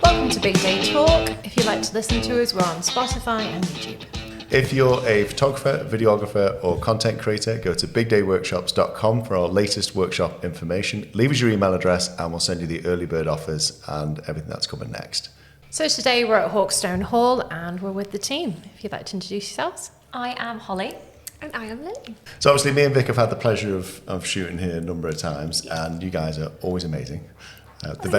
Welcome to Big Day Talk. If you'd like to listen to us, we're on Spotify and YouTube. If you're a photographer, videographer, or content creator, go to bigdayworkshops.com for our latest workshop information. Leave us your email address and we'll send you the early bird offers and everything that's coming next. So today we're at Hawkstone Hall and we're with the team. If you'd like to introduce yourselves. I am Holly. And I am Lily. So obviously me and Vic have had the pleasure of shooting here a number of times, and you guys are always amazing. The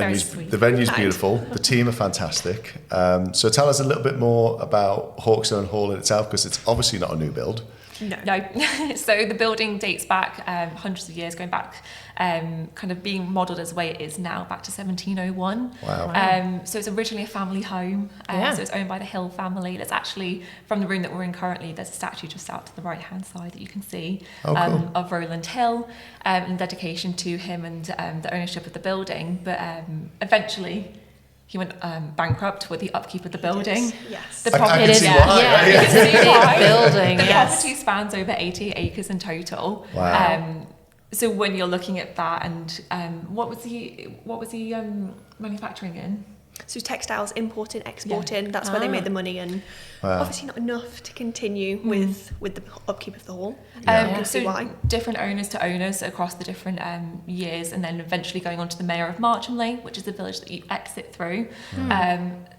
venue's beautiful. The team are fantastic. So tell us a little bit more about Hawkstone Hall in itself, because it's obviously not a new build. No. So the building dates back hundreds of years, going back, kind of being modelled as the way it is now, back to 1701. Wow. So it's originally a family home. So it's owned by the Hill family. There's actually, from the room that we're in currently, there's a statue just out to the right-hand side that you can see of Rowland Hill, in dedication to him and the ownership of the building. But eventually, he went bankrupt with the upkeep of the building. Yes. The property, I can see why. You can see why. Building. The Yes. property spans over 80 acres in total. Wow. So when you're looking at that, and what was he manufacturing in? So textiles, importing, exporting, that's where they made the money, and obviously not enough to continue with the upkeep of the hall. You can see why. Different owners to owners across the different years, and then eventually going on to the Mayor of Marchamley, which is the village that you exit through.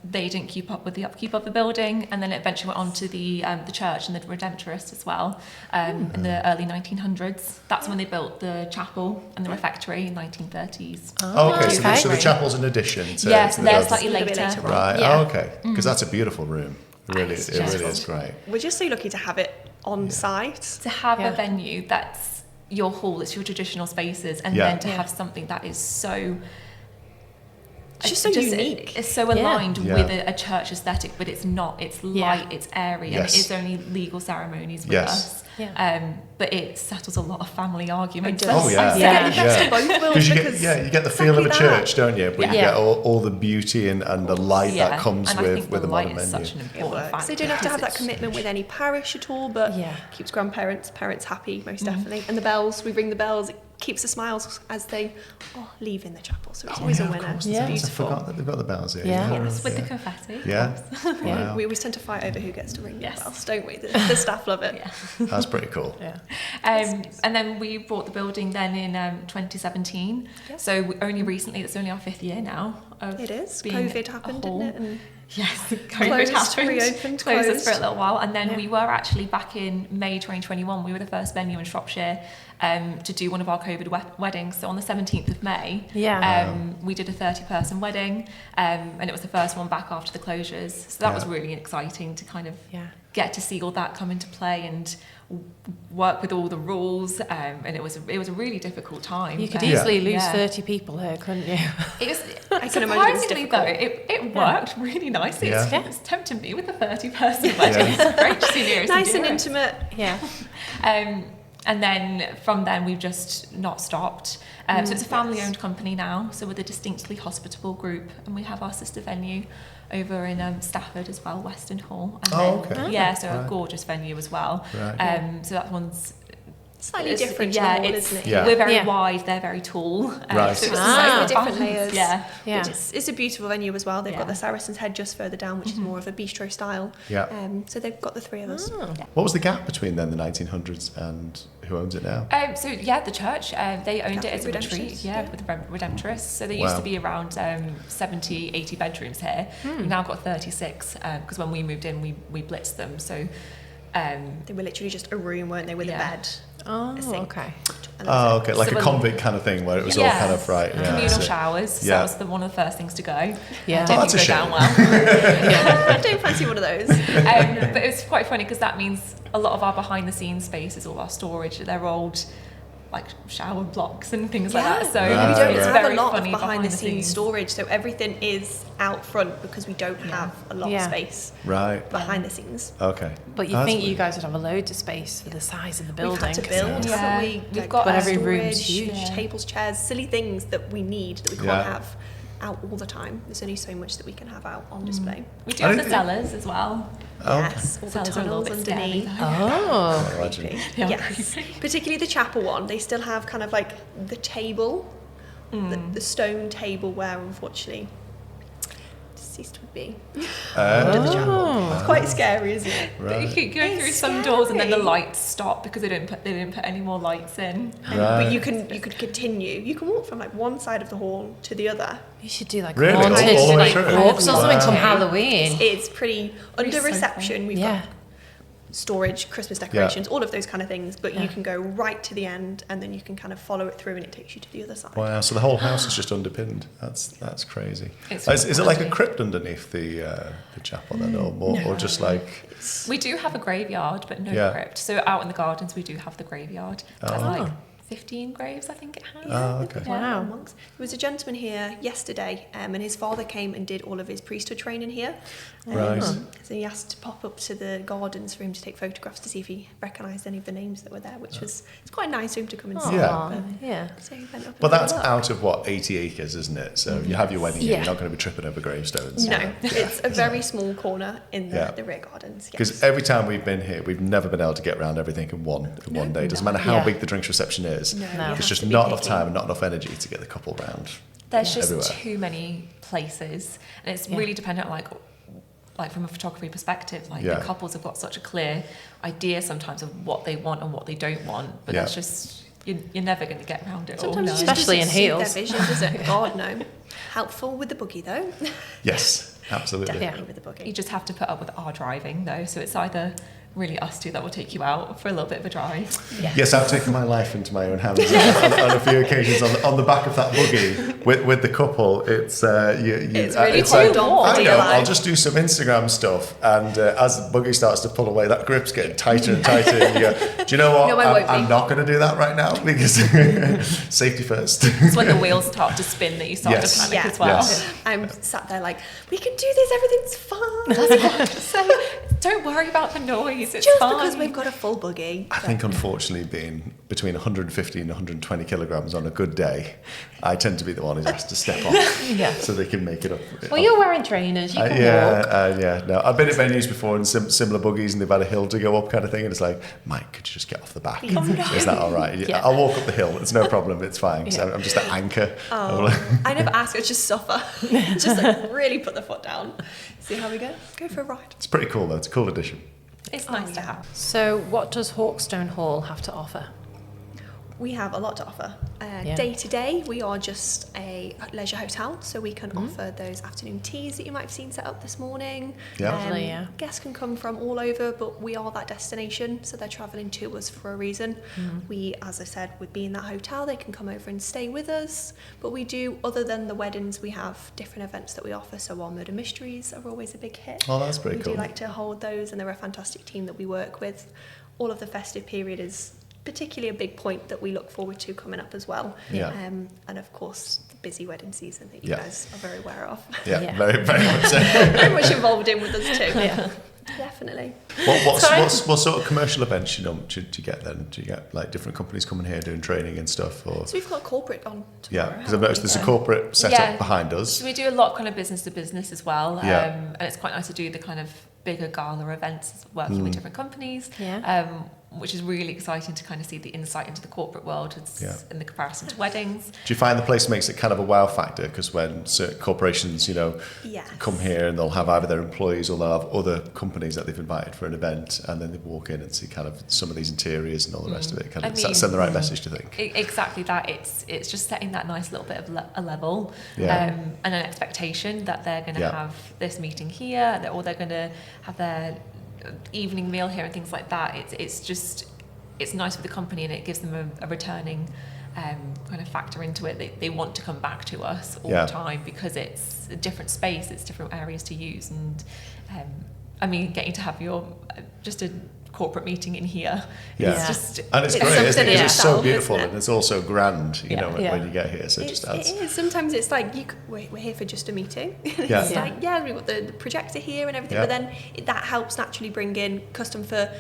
They didn't keep up with the upkeep of the building, and then it eventually went on to the church and the Redemptorists as well in the early 1900s. That's when they built the chapel and the refectory in 1930s. So the chapel's an addition to Yes, the they're building. slightly later. Right. Yeah. Okay. Because that's a beautiful room. It really is great. We're just so lucky to have it on site. To have a venue that's your hall, it's your traditional spaces, and then to have something that is so... It's just so unique. It's so aligned with a church aesthetic, but it's not. It's light, it's airy, and it is only legal ceremonies with us. But it settles a lot of family arguments. Oh yeah, You get the best of both worlds, you get the feel of a church, don't you? But you get all the beauty and the light that comes and with a modern venue. Such an important factor. So you don't have to have that commitment with any parish at all, but keeps parents happy, most definitely. And the bells, we ring the bells, it keeps the smiles as they leave in the chapel. So it's always a winner. It's beautiful. I forgot that they've got the bells here. Yes, with the confetti. Yeah. Wow. We always tend to fight over who gets to ring the bells, don't we? The staff love it. That's pretty cool. And then we bought the building then in 2017. So only recently, it's only our 5th year now. It is. COVID happened, didn't it? And yes, COVID happened. Reopened, closed us for a little while. And then we were actually back in May 2021. We were the first venue in Shropshire to do one of our COVID weddings. So on the 17th of May, we did a 30-person wedding, and it was the first one back after the closures. So that was really exciting to kind of get to see all that come into play and work with all the rules, and it was a really difficult time. You could easily lose 30 people here, couldn't you? It was I can imagine it's surprisingly difficult. though, it worked really nicely. It's tempting me with a 30-person wedding. It's great to see Nearest nice and it. intimate. And then from then we've just not stopped. So it's a family-owned company now. So we're the Distinctly Hospitable Group, and we have our sister venue over in Stafford as well, Weston Hall. And so a gorgeous venue as well. Right. So that one's slightly different to the hall, isn't it? We're very wide, they're very tall. Right. So it's different layers. Yeah. It's a beautiful venue as well. They've got the Saracen's Head just further down, which is more of a bistro style. So they've got the three of us. What was the gap between then the 1900s and who owns it now? The church, they owned it as a retreat, with the Redemptorists. So there used to be around 70, 80 bedrooms here. We've now got 36, because when we moved in, we blitzed them. So they were literally just a room, weren't they, with a bed. Oh, okay. Like a convict kind of thing where it was all kind of communal showers. So that was one of the first things to go. Yeah, didn't go down well. I don't fancy one of those. But it's quite funny because that means a lot of our behind the scenes spaces, all our storage, they're old like shower blocks and things like that. So we don't it's have very a lot funny of behind the scenes storage, so everything is out front because we don't have a lot of space behind the scenes. Okay. But you think you guys would have a load of space for the size of the building? We've had to build, haven't we? We've got every storage, room's huge. Tables, chairs, silly things that we need that we can't have out all the time. There's only so much that we can have out on display. We do have the cellars as well. Yes, all the Cellars are a little tunnels bit underneath. Oh, Yes, particularly the chapel one. They still have kind of like the table the stone table where unfortunately deceased would be under the chapel. It's quite scary, isn't it? Right. You keep going through some doors and then the lights stop because they didn't put any more lights in. But you could continue. You can walk from like one side of the hall to the other. You should do like Really? haunted All the way like through? walks or something Wow. from Halloween. It's pretty under so reception. We've got storage, Christmas decorations, all of those kind of things. But you can go right to the end, and then you can kind of follow it through, and it takes you to the other side. Wow, so the whole house is just underpinned. That's crazy. It's Is it like a crypt underneath the chapel then, or just like? We do have a graveyard, but no crypt. So out in the gardens, we do have the graveyard. It has like 15 graves, I think it has. Oh, okay. Wow. There was a gentleman here yesterday, and his father came and did all of his priesthood training here. Right. So he asked to pop up to the gardens for him to take photographs to see if he recognised any of the names that were there, which was it's quite nice for him to come and see. Yeah. So he went up. But and that's had a look. out of what 80 acres, isn't it? So you have your wedding here, you're not going to be tripping over gravestones. No, it's a very small corner in the rear gardens. Because every time we've been here, we've never been able to get around everything in one day. It doesn't matter how big the drinks reception is. No. There's just not enough time and not enough energy to get the couple round. There's just everywhere. too many places, and it's really dependent on like from a photography perspective, like the couples have got such a clear idea sometimes of what they want and what they don't want, but that's just you're never going to get around it Sometimes all. it just Especially in doesn't suit heels. Their vision, does it? God no. Helpful with the buggy though. Yes, absolutely. Definitely with the buggy. You just have to put up with our driving though, so it's either really us two that will take you out for a little bit of a drive. Yes, I've taken my life into my own hands on a few occasions on the back of that buggy with the couple. It's It's really it's hold on I for know. dear I'll life. just do some Instagram stuff, and as the buggy starts to pull away, that grip's getting tighter and tighter. And you go, do you know what? No, I won't I'm be. not going to do that right now because safety first. It's when the wheels start to spin that you start to panic as well. Yes. I'm sat there like, we can do this, everything's fine. That's what I was to say. Don't worry about the noise. It's Just fine. because we've got a full buggy. I think, unfortunately, being between 150 and 120 kilograms on a good day, I tend to be the one who has to step off so they can make it up. Well, you're wearing trainers. You can walk. No, I've been at venues before in similar buggies, and they've had a hill to go up, kind of thing, and it's like, Mike, could you just get off the back? Is that all right? Yeah. I'll walk up the hill. It's no problem. It's fine. 'Cause I'm just an anchor. I never ask, I just suffer. Just like really put the foot down. See how we go? Go for a ride. It's pretty cool, though. It's a cool addition. It's nice to have. So, what does Hawkstone Hall have to offer? We have a lot to offer. Day to day, we are just a leisure hotel, so we can offer those afternoon teas that you might have seen set up this morning. Yeah. Lovely, Guests can come from all over, but we are that destination, so they're travelling to us for a reason. We, as I said, with being that hotel, they can come over and stay with us. But we do, other than the weddings, we have different events that we offer. So our murder mysteries are always a big hit. Oh, that's pretty cool. We do like to hold those, and they're a fantastic team that we work with. All of the festive period is particularly a big point that we look forward to coming up as well. Yeah. And of course, the busy wedding season that you guys are very aware of. Yeah. Very, very much so. Very much involved in with us too. Definitely. What sort of commercial events do you get then? Do you get like different companies coming here doing training and stuff? Or? So we've got corporate on tomorrow. Because I've noticed there's a corporate setup behind us. So we do a lot of kind of business to business as well. Yeah. And it's quite nice to do the kind of bigger gala events working with different companies. Which is really exciting to kind of see the insight into the corporate world in the comparison to weddings. Do you find the place makes it kind of a wow factor? Because when certain corporations, come here and they'll have either their employees or they'll have other companies that they've invited for an event, and then they walk in and see kind of some of these interiors and all the rest of it. Kind of send the right message, to think. Exactly that. It's just setting that nice little bit of a level and an expectation that they're going to have this meeting here, or they're going to have their evening meal here and things like that. It's nice for the company, and it gives them a returning kind of factor into it. They want to come back to us all the time because it's a different space, it's different areas to use, and getting to have your just a corporate meeting in here. It's just and it's great, isn't it? It's so beautiful and it's also grand, when you get here. So it just adds. It is. Sometimes it's like we're here for just a meeting. It's like we've got the projector here and everything, but then that helps naturally bring in custom for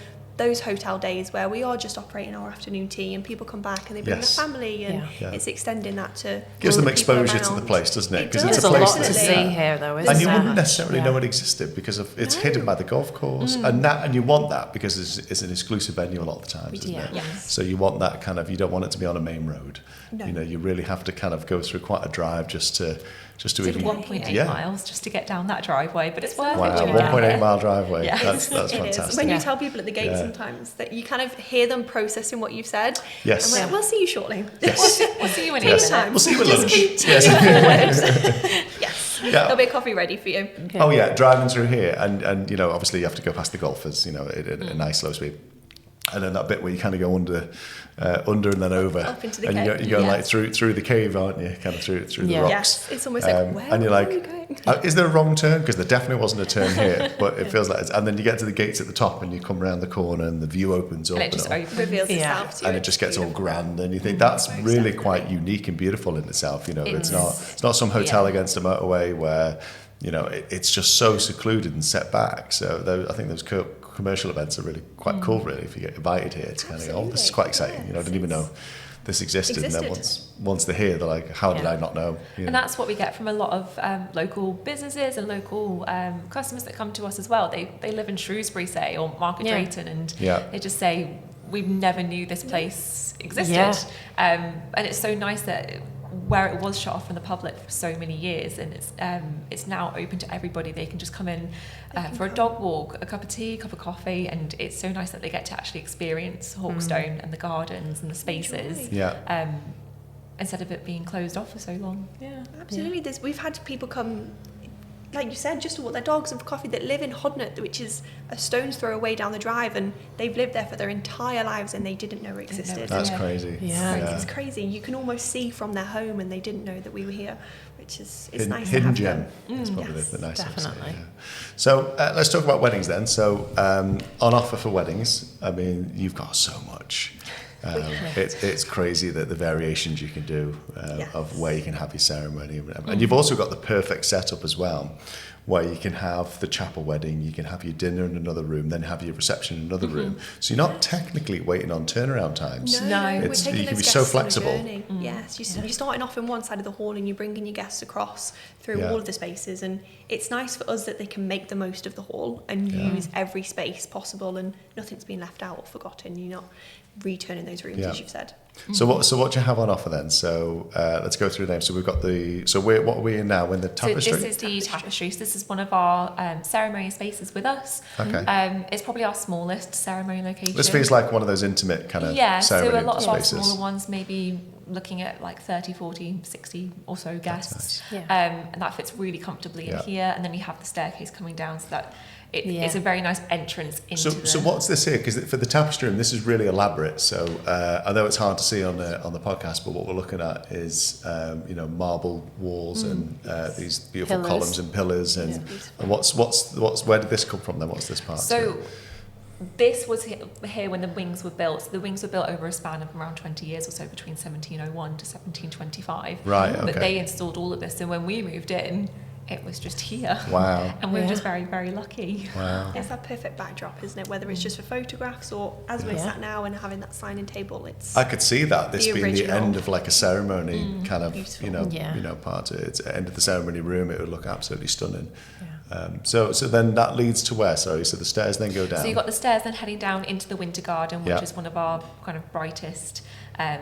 those hotel days where we are just operating our afternoon tea and people come back and they bring their family, and it's extending that to gives them exposure to the place, doesn't it? Because it's a lot to see here, though, isn't and you there? wouldn't necessarily know it existed because it's hidden by the golf course, and you want that because it's an exclusive venue a lot of the times, isn't it? Yes. So you want that kind of, you don't want it to be on a main road. No. You know, you really have to kind of go through quite a drive just to It's even 1.8 miles just to get down that driveway, but it's worth it. Wow, 1.8 mile driveway. Yeah. That's It fantastic. is. When you tell people at the gate sometimes that you kind of hear them processing what you've said. Yes. And we'll see you shortly. Yes. We'll see you in Yes. a minute. We'll see you at Just lunch. continue forward. Yes. Yeah. There'll be a coffee ready for you. Okay. Oh yeah, driving through here, and you know, obviously you have to go past the golfers, you know, at a nice slow speed, and then that bit where you kind of go under and then over, Up into the and cave. you're going like through the cave, aren't you? Kind of through the rocks. Yes. It's almost like, where and you're are like, you going? Is there a wrong turn? Because there definitely wasn't a turn here, but it feels like it's, and then you get to the gates at the top and you come around the corner and the view opens up And it just all, opens. Reveals Yeah. itself to you. and it just gets all grand, and you think that's really quite unique and beautiful in itself. You know, it's not some hotel against a motorway where, you know, it's just so secluded and set back. So I think those commercial events are really quite cool, really, if you get invited here. It's kind of, oh, this is quite exciting. You know, I didn't even know this existed. And then once they're here, they're like, how did I not know? You know? And that's what we get from a lot of local businesses and local customers that come to us as well. They live in Shrewsbury, say, or Market Drayton, and they just say, we never knew this place existed. Yeah. And it's so nice that where it was shut off from the public for so many years, and it's now open to everybody. They can just come in for a dog walk, a cup of tea, a cup of coffee, and it's so nice that they get to actually experience Hawkstone and the gardens and the spaces. Instead of it being closed off for so long. Yeah, absolutely. We've had people come, like you said, just to walk their dogs and for coffee, that live in Hodnett, which is a stone's throw away down the drive, and they've lived there for their entire lives and they didn't know it existed. That's crazy. It's crazy. You can almost see from their home, and they didn't know that we were here, which is nice. Hidden to have gem. That's probably the nice thing to say, definitely. So let's talk about weddings then. So on offer for weddings, I mean, you've got so much. It's crazy that the variations you can do of where you can have your ceremony, and you've also got the perfect setup as well, where you can have the chapel wedding, you can have your dinner in another room, then have your reception in another room. So you're not technically waiting on turnaround times. No. We're taking you can those be so guests on a flexible. journey. Yes, you're starting off in one side of the hall and you're bringing your guests across through all of the spaces, and it's nice for us that they can make the most of the hall and use every space possible, and nothing's been left out or forgotten. You're not returning those rooms, as you've said. So what do you have on offer then? So let's go through the names. So we've got what are we in now? In the tapestry? So this is the tapestry. So this is one of our ceremony spaces with us. Okay. It's probably our smallest ceremony location. This feels like one of those intimate kind of ceremony so a lot of spaces. our smaller ones maybe looking at like 30, 40, 60 or so guests. Nice. And that fits really comfortably in here. And then we have the staircase coming down so that it's a very nice entrance into So what's this here? Because for the tapestry room, this is really elaborate. So I know it's hard to see on the podcast, but what we're looking at is marble walls and these beautiful columns and pillars. And what's where did this come from then? What's this part? So this was here when the wings were built. So the wings were built over a span of around 20 years or so, between 1701 to 1725. Right. Okay. But they installed all of this. So when we moved in, it was just here. Wow. And we were just very, very lucky. Wow. It's that perfect backdrop, isn't it? Whether it's just for photographs or as we're sat now and having that signing table, it's. I could see that this being the end of like a ceremony kind of beautiful. part of it. It's the end of the ceremony room. It would look absolutely stunning. So then that leads to where? Sorry, so the stairs then go down. So you've got the stairs then heading down into the Winter Garden, which is one of our kind of brightest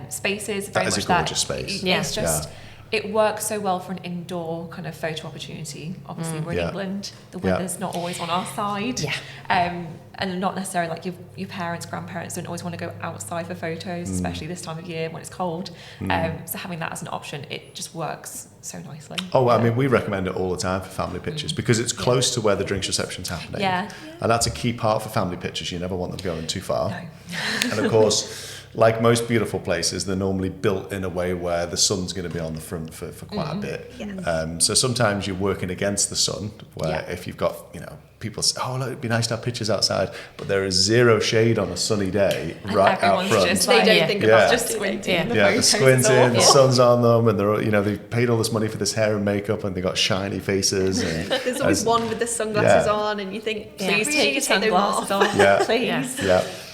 spaces. That is a gorgeous space. It's just. It works so well for an indoor kind of photo opportunity. Obviously, we're in England. The weather's not always on our side. And not necessarily like your parents, grandparents don't always want to go outside for photos, especially this time of year when it's cold. So having that as an option, it just works so nicely. Oh, I mean, we recommend it all the time for family pictures because it's close to where the drinks reception's happening. And that's a key part for family pictures. You never want them going too far. No. And of course, like most beautiful places, they're normally built in a way where the sun's going to be on the front for quite a bit. So sometimes you're working against the sun, where if you've got, people say, oh, look, it'd be nice to have pictures outside, but there is zero shade on a sunny day right out front. Just they don't think about just squinting. They're squinting, the sun's on them, and they're they've paid all this money for this hair and makeup, and they've got shiny faces. And there's always one with the sunglasses on, and you think, Please take your sunglasses off, please.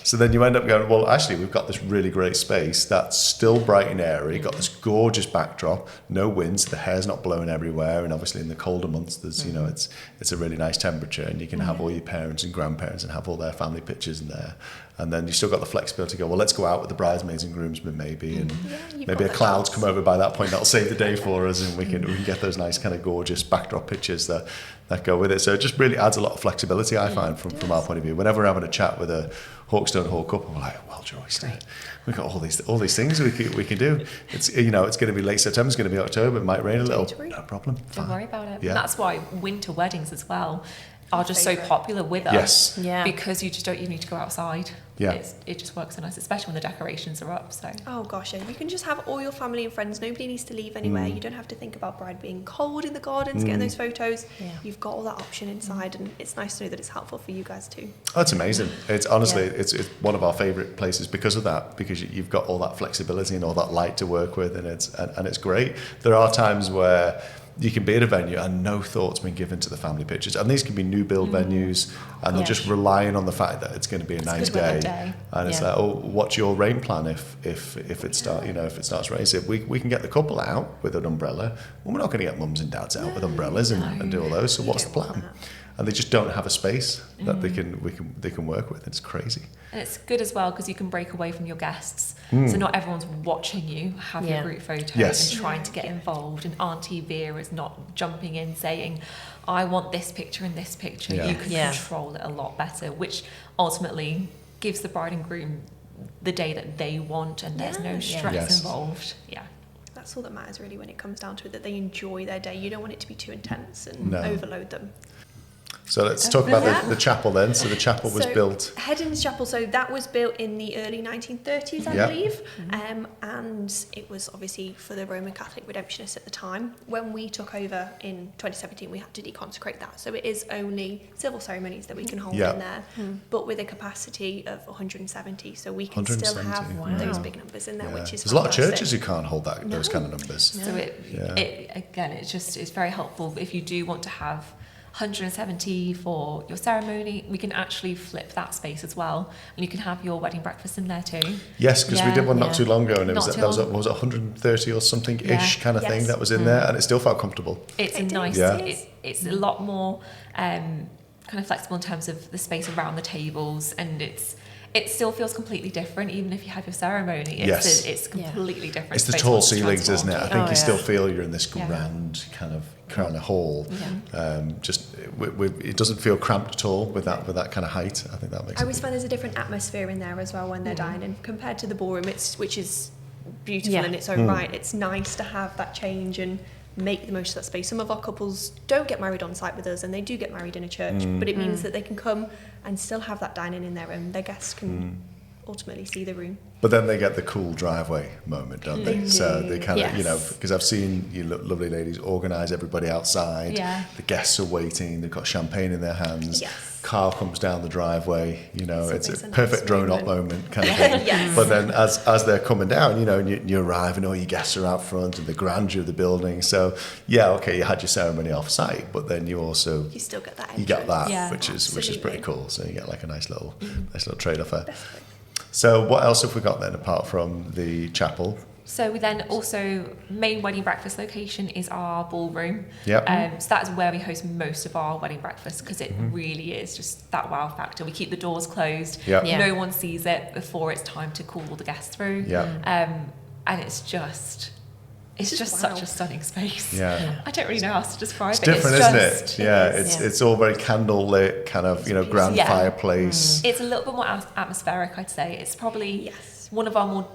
So then you end up going, well, actually, we've got this really great space that's still bright and airy, got this gorgeous backdrop, no wind, so the hair's not blowing everywhere, and obviously in the colder months, there's it's a really nice temperature, and you can have all your parents and grandparents and have all their family pictures in there. And then you still got the flexibility to go, well, let's go out with the bridesmaids and groomsmen maybe, and maybe a cloud's come over by that point, that'll save the day for us, and we can get those nice kind of gorgeous backdrop pictures that go with it. So it just really adds a lot of flexibility, I find, from our point of view. Whenever we're having a chat with a Hawkstone Hall couple, we're like, well, Joyce, we've got all these things we can do. It's it's going to be late September, it's going to be October, it might rain a little, no problem. Don't worry about it. Yeah. And that's why winter weddings as well are just so popular with us. Yes. Because you just don't even need to go outside. Yeah. It just works so nice, especially when the decorations are up. So. Oh gosh, yeah. You can just have all your family and friends. Nobody needs to leave anywhere. You don't have to think about bride being cold in the gardens, getting those photos. Yeah. You've got all that option inside, and it's nice to know that it's helpful for you guys too. Oh, it's amazing. It's honestly, it's one of our favourite places because of that, because you've got all that flexibility and all that light to work with, and it's great. There are times where you can be at a venue and no thought's been given to the family pictures, and these can be new build venues, and they're just relying on the fact that it's going to be a nice day. And it's like, oh, what's your rain plan if it starts raining? So if we can get the couple out with an umbrella, well, we're not going to get mums and dads out with umbrellas and do all those. So what's the plan? And they just don't have a space that they can work with. It's crazy. And it's good as well because you can break away from your guests. So not everyone's watching you have your group photos and trying to get involved. And Auntie Vera is not jumping in saying, I want this picture and this picture. You can control it a lot better, which ultimately gives the bride and groom the day that they want, and there's no stress involved. Yeah. That's all that matters really when it comes down to it, that they enjoy their day. You don't want it to be too intense and overload them. So let's talk about the chapel then. So the chapel was built... Headin's Chapel, so that was built in the early 1930s, I believe. And it was obviously for the Roman Catholic Redemptionists at the time. When we took over in 2017, we had to deconsecrate that. So it is only civil ceremonies that we can hold in there, but with a capacity of 170. So we can still have those big numbers in there, which is There's a lot of churches who can't hold those kind of numbers. So it's very helpful if you do want to have 170 for your ceremony. We can actually flip that space as well, and you can have your wedding breakfast in there too. Yes, because we did one not too long ago, and was it 130 or something ish kind of thing that was in there, and it still felt comfortable. It's it's a lot more kind of flexible in terms of the space around the tables, and it still feels completely different, even if you have your ceremony. It's completely different. It's the tall ceilings, isn't it? I think you still feel you're in this grand kind of hall. It doesn't feel cramped at all with that kind of height. I think that makes. I always find there's a different atmosphere in there as well when they're dining compared to the ballroom. Which is beautiful in its own right. It's nice to have that change and make the most of that space. Some of our couples don't get married on site with us, and they do get married in a church, but it means that they can come and still have that dining in their own. Their guests can ultimately see the room. But then they get the cool driveway moment, don't they? So they kind of, because I've seen you lovely ladies organise everybody outside. Yeah. The guests are waiting. They've got champagne in their hands. Yes. Car comes down the driveway. It's a perfect drone-up moment kind of thing. Yes. But then as they're coming down, and you arrive, and all your guests are out front, and the grandeur of the building. So you had your ceremony off-site, but then you still get that. Which is pretty cool. So you get like a nice little trade-off there. So what else have we got then apart from the chapel? So we then also, main wedding breakfast location is our ballroom. Yep. So that's where we host most of our wedding breakfasts, because it really is just that wow factor. We keep the doors closed. Yep. No one sees it before it's time to call all the guests through. Yep. And it's just such a stunning space. Yeah. I don't really know how else to describe it. It's different, isn't it? Yeah, it's all very candle lit, kind of, grand fireplace. It's a little bit more atmospheric, I'd say. It's probably one of our more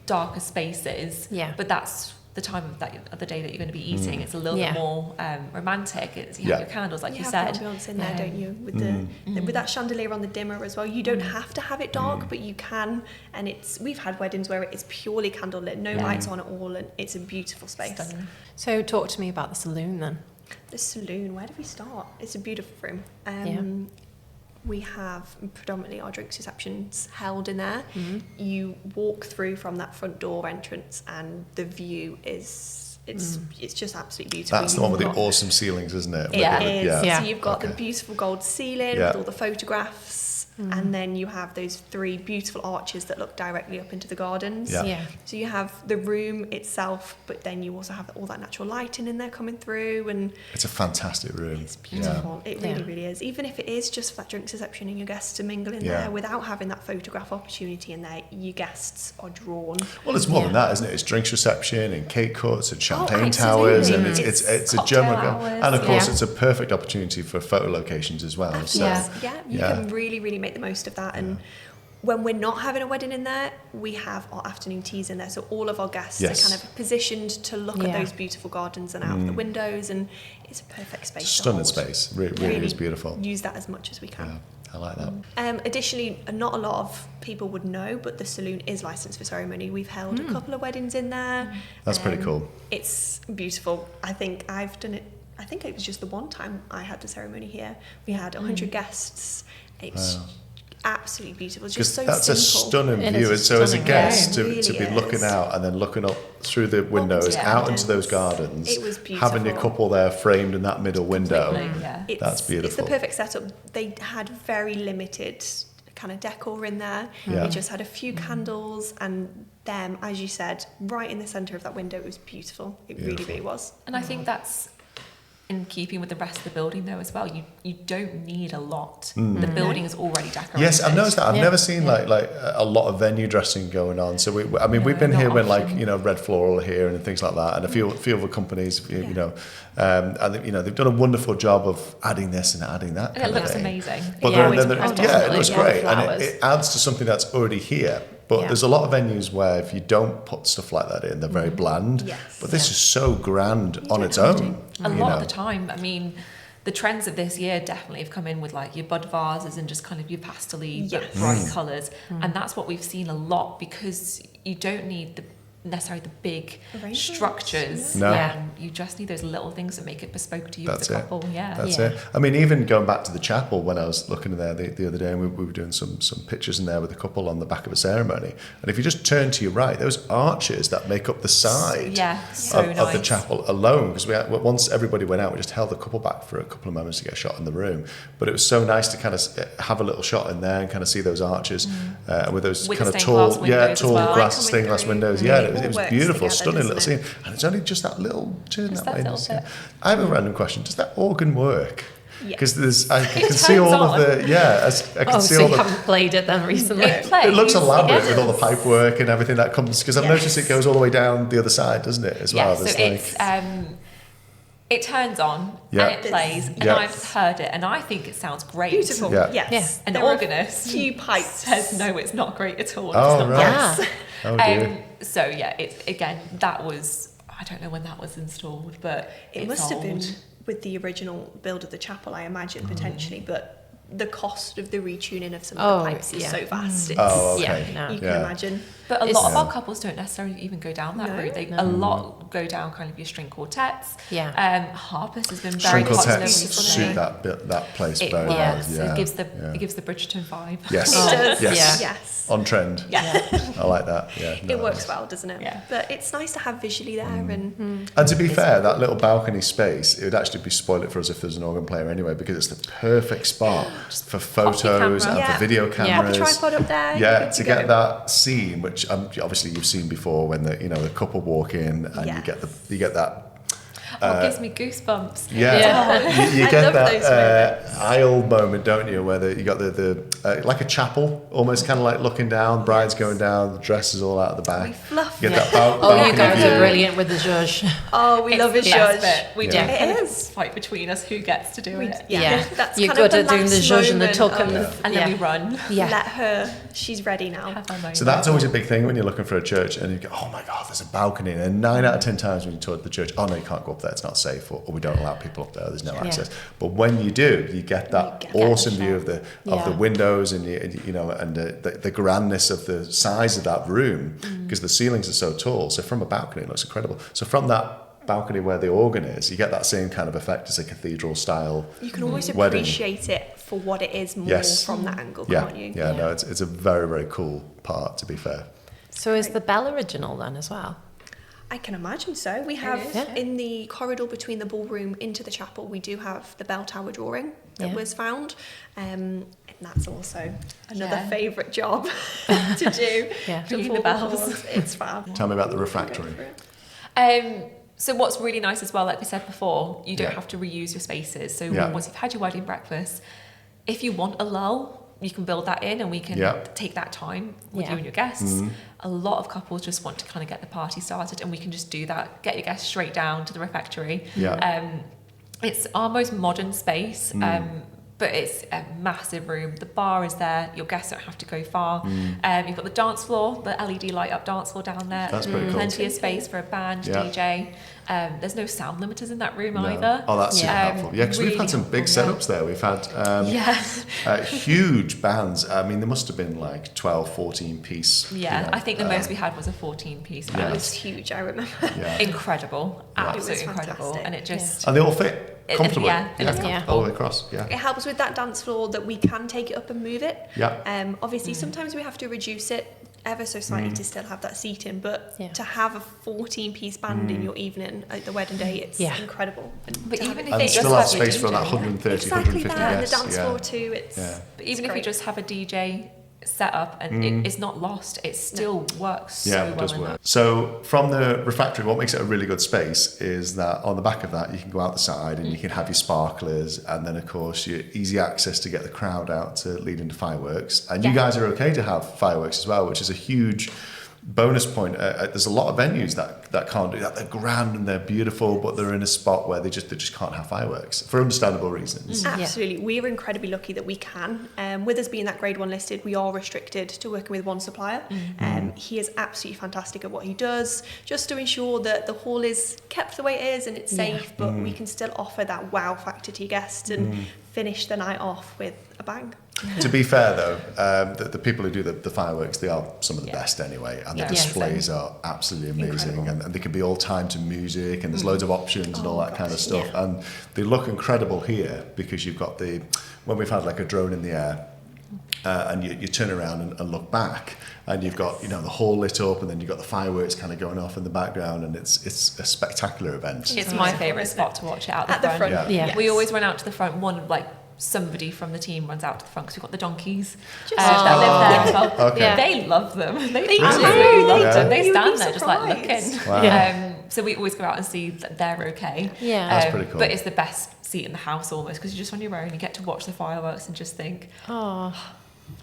darker spaces. Yeah. But that's the time of the day that you're going to be eating. It's a little bit more romantic. You have your candles, like you said. You have ambiance in there, don't you? With that chandelier on the dimmer as well. You don't have to have it dark, but you can. And we've had weddings where it is purely candlelit, no lights on at all, and it's a beautiful space. Stunning. So talk to me about the saloon then. The saloon, where do we start? It's a beautiful room. We have predominantly our drinks receptions held in there. You walk through from that front door entrance, and the view is it's just absolutely beautiful. That's the one with the awesome ceilings, isn't it? It is. So you've got the beautiful gold ceiling with all the photographs. and then you have those 3 beautiful arches that look directly up into the gardens. So you have the room itself, but then you also have all that natural lighting in there coming through, and it's a fantastic room. It's beautiful. It really, really is. Even if it is just for that drinks reception and your guests to mingle in there, without having that photograph opportunity in there, your guests are drawn. Well, it's more than that, isn't it? It's drinks reception and cake cuts and champagne towers, and it's a general, and of course it's a perfect opportunity for photo locations as well. So, you can really, really make the most of that. And when we're not having a wedding in there, we have our afternoon teas in there. So all of our guests are kind of positioned to look at those beautiful gardens and out of the windows, and it's a perfect space. Stunning space. Really is beautiful. Use that as much as we can. I like that. Additionally, not a lot of people would know, but the saloon is licensed for ceremony. We've held a couple of weddings in there. That's pretty cool. It's beautiful. I think I've done it. I think it was just the one time I had the ceremony here. We had 100 guests. It was absolutely beautiful. It's just so that's simple. A stunning view. So as a guest to be looking out and then looking up through the windows out into those gardens, it was beautiful. Having your couple there framed in that middle window, that's beautiful. It's the perfect setup. They had very limited kind of decor in there. We just had a few candles and them, as you said, right in the centre of that window. It was beautiful. It really, really was. And I think that's in keeping with the rest of the building though as well. You don't need a lot. The building is already decorated. Yes, I've noticed that. I've never seen like a lot of venue dressing going on. So we've been here when red floral here and things like that, and a few other companies, and they've done a wonderful job of adding this and adding that. And it looks amazing. But it looks great, and it adds to something that's already here. But there's a lot of venues where if you don't put stuff like that in, they're very bland. But this is so grand on its own. A lot of the time, I mean, the trends of this year definitely have come in with like your bud vases and just kind of your pastel-y but bright colours. And that's what we've seen a lot, because you don't need necessarily the big structures. You just need those little things that make it bespoke to you as a couple. That's it. I mean, even going back to the chapel, when I was looking in there the other day, and we were doing some pictures in there with a couple on the back of a ceremony, and if you just turn to your right, those arches that make up the side of the chapel alone, because once everybody went out, we just held the couple back for a couple of moments to get a shot in the room, but it was so nice to kind of have a little shot in there and kind of see those arches with those kind of tall glass stained glass windows. It was beautiful, stunning little scene, and it's only just that little turn that way. I have a random question: does that organ work? Because I can see all of the I can see all the. You haven't played it then recently? It looks elaborate with all the pipe work and everything that comes. Because I've noticed it goes all the way down the other side, doesn't it? As well. So it's it turns on and it plays, and I've heard it, and I think it sounds great. Beautiful. Yes. An organist few pipes says no, it's not great at all. Oh, right. Oh, dear. So it's again, that was, I don't know when that was installed, but it must have been with the original build of the chapel, I imagine, potentially, but the cost of the retuning of some of the pipes is so vast. You can imagine. But a lot of our couples don't necessarily even go down that route. A lot go down kind of your string quartets. Harpers has been very popular recently. Suit that place very well. It gives the Bridgerton vibe. Yes. It does. Yes. On trend. I like that. It works well, doesn't it? But it's nice to have visually there. And to be fair, that little balcony space, it would actually be spoil it for us if there's an organ player anyway, because it's the perfect spot for photos and for video cameras. Pop a tripod up there. To get that scene, which obviously you've seen before, when the couple walk in and you get that. It gives me goosebumps. You get that aisle moment, don't you, where you got the like a chapel, almost kind of like looking down, bride's going down, the dress is all out of the back. We fluff. You get that you guys are brilliant with the zhuzh. We love a zhuzh. We do kind of fight between us who gets to do it. That's you're kind good of at doing the zhuzh and the tuck and then we run. Let her. She's ready now. So that's always a big thing when you're looking for a church and you go, oh my God, there's a balcony. And 9 out of 10 times when you tour the church, oh no, you can't go up there, it's not safe, or we don't allow people up there, there's no access. But when you do, you get that awesome view of the windows and the grandness of the size of that room, because the ceilings are so tall. So from a balcony, it looks incredible. So from that balcony where the organ is, you get that same kind of effect as a cathedral style. You can always appreciate it for what it is more from that angle, can't you? No, it's a very, very cool part, to be fair. So is the bell original then as well? I can imagine so. We have in the corridor between the ballroom into the chapel, we do have the bell tower drawing that was found. And that's also another favourite job to do. To ring the bells. It's fab. Tell me about the refractory. So what's really nice as well, like we said before, you don't have to reuse your spaces. So once you've had your wedding breakfast, if you want a lull, you can build that in and we can take that time with you and your guests. A lot of couples just want to kind of get the party started and we can just do that, get your guests straight down to the refectory. It's our most modern space, but it's a massive room. The bar is there, your guests don't have to go far. You've got the dance floor, the LED light up dance floor down there. That's pretty cool. Plenty of space for a band, DJ. There's no sound limiters in that room either. Oh, that's super helpful. Yeah, because we've had some big setups there. We've had huge bands. I mean, there must have been like 12, 14 piece. I think the most we had was a 14 piece band. It was huge, I remember. Incredible, absolutely incredible. Fantastic. And it just... And they all fit comfortably. It is comfortable. All the way across, It helps with that dance floor that we can take it up and move it. Obviously, sometimes we have to reduce it ever so slightly to still have that seating, but to have a 14-piece band in your evening at the wedding day, it's incredible. But even if and they still just have have space for that 130, exactly 150 that, guests. and the dance floor too. But even if you just have a DJ set up and it's not lost, it still works so well. It does work. So from the refractory, what makes it a really good space is that on the back of that you can go out the side and you can have your sparklers, and then of course your easy access to get the crowd out to lead into fireworks. And you guys are okay to have fireworks as well, which is a huge bonus point. There's a lot of venues that can't do that. They're grand and they're beautiful, but they're in a spot where they just can't have fireworks for understandable reasons. Absolutely. We're incredibly lucky that we can. With us being that grade 1 listed, we are restricted to working with one supplier. He is absolutely fantastic at what he does, just to ensure that the hall is kept the way it is and it's safe, but we can still offer that wow factor to your guests and finish the night off with a bang. To be fair though, the people who do the fireworks, they are some of the best anyway, and the displays are absolutely amazing, and they can be all timed to music, and there's loads of options and all that kind of stuff, and they look incredible here because you've got when we've had like a drone in the air, and you turn around and look back, and you've got the hall lit up, and then you've got the fireworks kind of going off in the background, and it's a spectacular event. It's my favourite spot to watch it out the front. We always run out to the front. Somebody from the team runs out to the front because we've got the donkeys that live there as well. They love them. They do. They stand there just like looking. So we always go out and see that they're okay. That's pretty cool. But it's the best seat in the house almost, because you're just on your own. You get to watch the fireworks and just think, done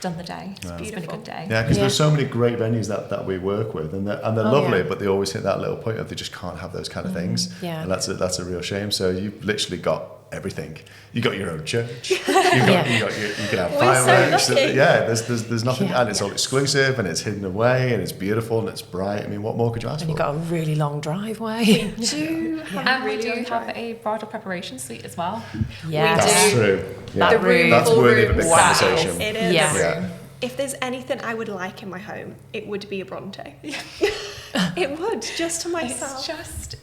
the day. It's been a good day. Yeah, because there's so many great venues that we work with, and they're lovely, but they always hit that little point of they just can't have those kind of things. And that's a real shame. So you've literally got everything. You got your own church. You can have fireworks. So lucky. There's nothing, and it's all exclusive, and it's hidden away, and it's beautiful, and it's bright. I mean, what more could you ask for? And you've got a really long driveway. We do have a bridal preparation suite as well. That's true. Yeah. That's worthy of a big conversation. It is. If there's anything I would like in my home, it would be a Bronte. It would, just to myself. It's just...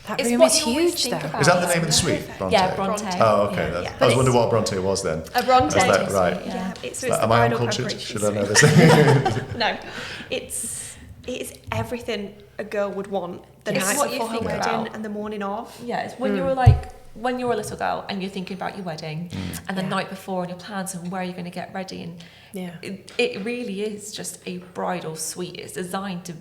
That room is huge, though. Is that the name of the suite? Bronte? Yeah, Bronte. Oh, okay. I was wondering what a Bronte was then. A Bronte. Right. Yeah. It's Am I uncultured? Should I know this? No. It is everything a girl would want the night before her wedding and the morning of. Yeah, it's when you're a little girl and you're thinking about your wedding and the night before and your plans and where you're going to get ready, and it really is just a bridal suite. It's designed to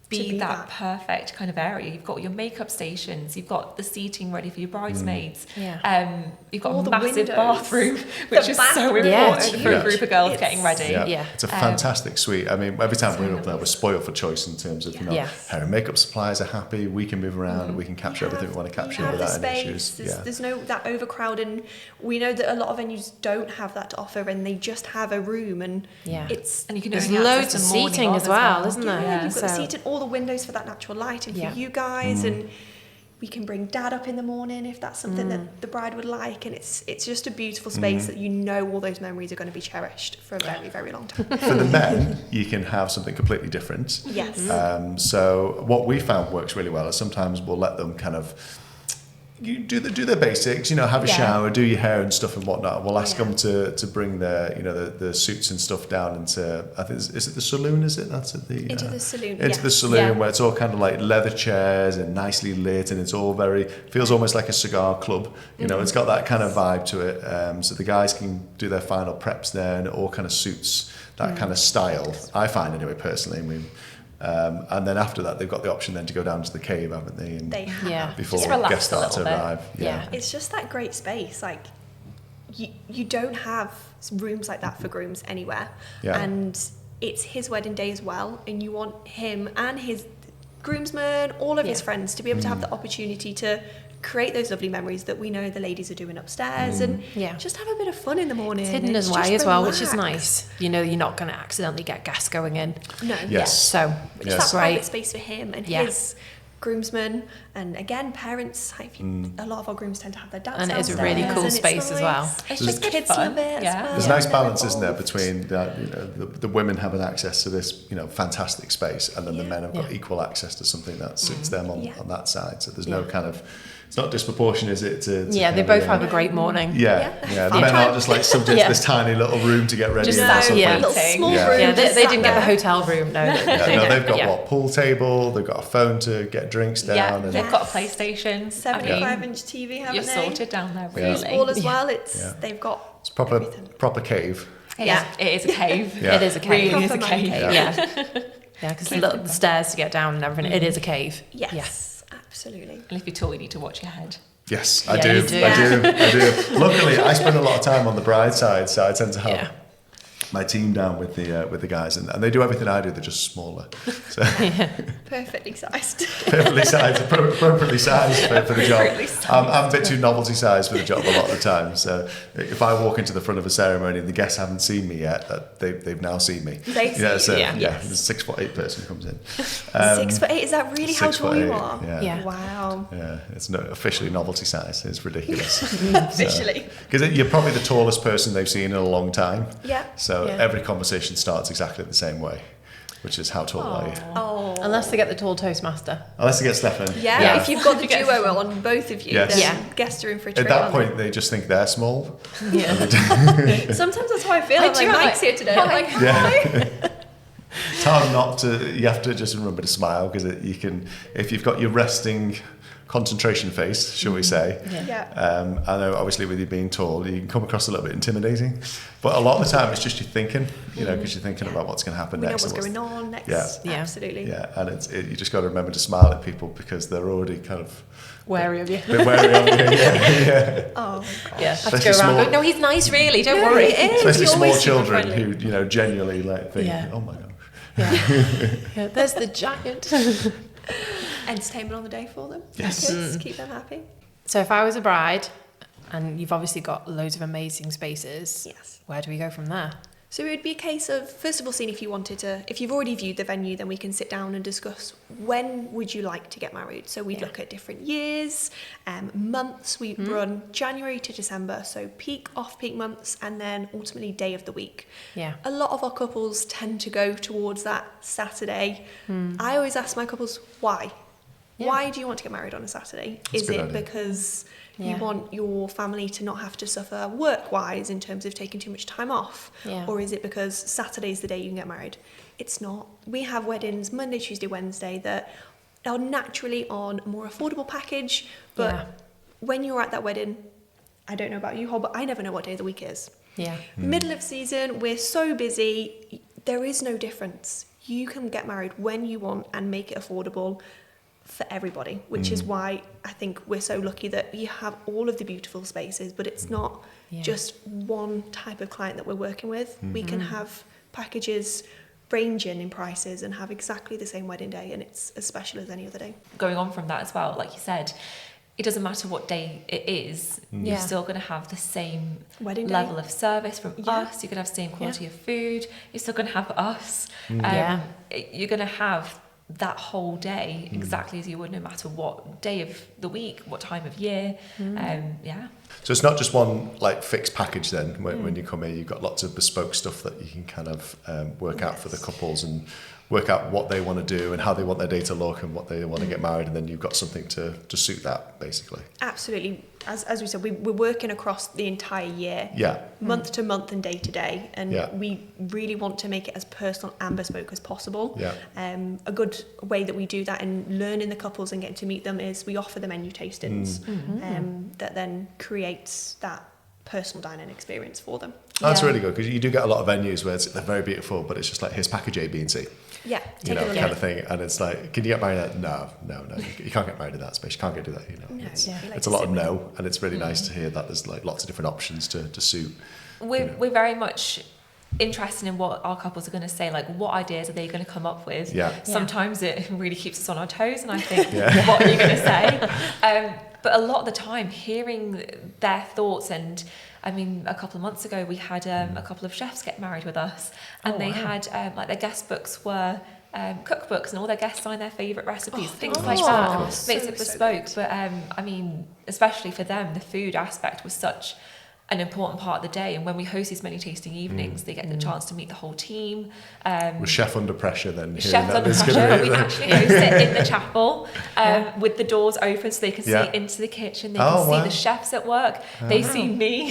be that perfect kind of area. You've got your makeup stations, you've got the seating ready for your bridesmaids, you've got a massive bathroom, which is so important for a group of girls getting ready. It's a fantastic suite. I mean, every time we're up there, we're spoiled for choice in terms of hair and makeup suppliers are happy, we can move around, we can capture everything we want to capture without any issues. There's no that overcrowding. We know that a lot of venues don't have that to offer, and they just have a room, and there's loads of seating as well, isn't there? You've got the seating, all the windows for that natural light, and for you guys, and we can bring dad up in the morning if that's something that the bride would like, and it's just a beautiful space that all those memories are going to be cherished for a very, very long time. For the men, you can have something completely different. Yes. So what we found works really well is sometimes we'll let them kind of you do the basics, have a shower, do your hair and stuff and whatnot. We'll ask them to bring their, the suits and stuff down into, I think, is it the saloon, is it? That's at the... Into the saloon, Into the saloon, where it's all kind of like leather chairs and nicely lit, and it's all feels almost like a cigar club. It's got that kind of vibe to it. So the guys can do their final preps there, and it all kind of suits that kind of style, I find anyway, personally. And then after that, they've got the option then to go down to the cave, haven't they? And they have. Before guests start to arrive. Yeah. It's just that great space. Like, you don't have rooms like that for grooms anywhere. Yeah. And it's his wedding day as well. And you want him and his groomsmen, all of his friends, to be able to have the opportunity to create those lovely memories that we know the ladies are doing upstairs, and just have a bit of fun in the morning. It's hidden away as well, which is nice. You're not going to accidentally get gas going in. No. Yes. So which is that private space for him and his groomsmen, and again, parents. A lot of our grooms tend to have their dads and it is a downstairs, really cool space as well. It's just kids love it. Yeah. There's a nice balance, isn't there, between the women having access to this fantastic space, and then the men have got equal access to something that suits them on that side. So there's no kind of, it's not disproportionate, is it? To they both have a great morning. Yeah. The men aren't just like subject to this tiny little room to get ready. Just and little small room. Yeah, they didn't get the hotel room. No, they've got pool table. They've got a phone to get drinks down. Yeah, and they've got a PlayStation, 75-inch TV. Haven't You're they? sorted down there, really. Small as well. They've got. It's proper cave. It is a cave. It is a cave. Really is a cave. Yeah, because the stairs to get down and everything. It is a cave. Yes, absolutely. And if you're tall, you need to watch your head. Yes, I do. I do. Luckily, I spend a lot of time on the bride side, so I tend to have my team down with the guys, and they do everything I do. They're just smaller, so perfectly sized. Appropriately sized for the job. I'm a bit too novelty sized for the job a lot of the time. So if I walk into the front of a ceremony and the guests haven't seen me yet, they've now seen me. They see the 6'8" person comes in. 6'8", is that really how tall you are? Yeah. Wow. Yeah, it's officially novelty size. It's ridiculous. Officially. Because you're probably the tallest person they've seen in a long time. Yeah. So every conversation starts exactly the same way, which is how tall are you? Oh. Unless they get the tall Toastmaster. Unless they get Stefan. Yeah, if you've got the duo on both of you, then guests are in for a treat. At that point, they just think they're small. Yeah. Sometimes that's how I feel. I'm like, Mike's here today. I'm like, hi. It's hard not to. You have to just remember to smile, because you can, if you've got your resting concentration face, shall we say. I know obviously with you being tall, you can come across a little bit intimidating, but a lot of the time it's just you're thinking, because you're thinking about what's going to happen next. We know what's going on next. Yeah. Absolutely. Yeah, and you just got to remember to smile at people, because they're already kind of wary of you. Bit wary of you, yeah. Oh, gosh. Yeah, have to go around going, no, he's nice, really, don't worry. He is. Especially small children who, genuinely think, oh my gosh. Yeah, there's the giant. Entertainment on the day for them. Yes. Kids, keep them happy. So if I was a bride, and you've obviously got loads of amazing spaces, where do we go from there? So it would be a case of, first of all, seeing if you've already viewed the venue, then we can sit down and discuss when would you like to get married. So we'd look at different years, months. We run January to December, so peak, off-peak months, and then ultimately day of the week. Yeah. A lot of our couples tend to go towards that Saturday. I always ask my couples, why? Yeah. Why do you want to get married on a Saturday? Is it because you want your family to not have to suffer work-wise in terms of taking too much time off? Yeah. Or is it because Saturday's the day you can get married? It's not. We have weddings Monday, Tuesday, Wednesday that are naturally on a more affordable package, but when you're at that wedding, I don't know about you, but I never know what day of the week is. Yeah. Middle of season, we're so busy, there is no difference. You can get married when you want and make it affordable for everybody, which is why I think we're so lucky that you have all of the beautiful spaces, but it's not just one type of client that we're working with. We can have packages ranging in prices and have exactly the same wedding day, and it's as special as any other day. Going on from that as well, like you said, it doesn't matter what day it is, you're still going to have the same wedding level day. Of service from us, you're going to have the same quality of food, you're still going to have us, you're going to have that whole day exactly as you would no matter what day of the week, what time of year. So it's not just one like fixed package then. When you come here, you've got lots of bespoke stuff that you can kind of work out for the couples and work out what they want to do and how they want their day to look and what they want to get married, and then you've got something to suit that, basically. Absolutely. As we said, we're working across the entire year, month to month and day to day, and we really want to make it as personal and bespoke as possible. A good way that we do that in learning the couples and getting to meet them is we offer the menu tastings that then creates that personal dining experience for them. That's really good, because you do get a lot of venues where they're very beautiful, but it's just like, here's package A, B and C. Yeah, you know, kind of thing. And it's like, can you get married at no, you can't get married in that space, you can't go do that, you know. It's a lot of no, and it's really nice to hear that there's like lots of different options to suit. We're very much interested in what our couples are going to say, like what ideas are they going to come up with. Sometimes it really keeps us on our toes, and I think, what are you going to say? But a lot of the time, hearing their thoughts, and I mean, a couple of months ago, we had a couple of chefs get married with us, and they had like their guest books were cookbooks, and all their guests signed their favourite recipes, things like that. Makes it bespoke. But I mean, especially for them, the food aspect was such an important part of the day, and when we host these menu tasting evenings, they get the chance to meet the whole team. Was chef under pressure then? Chef under pressure. We actually host it in the chapel with the doors open so they can see into the kitchen. They can see the chefs at work. They see me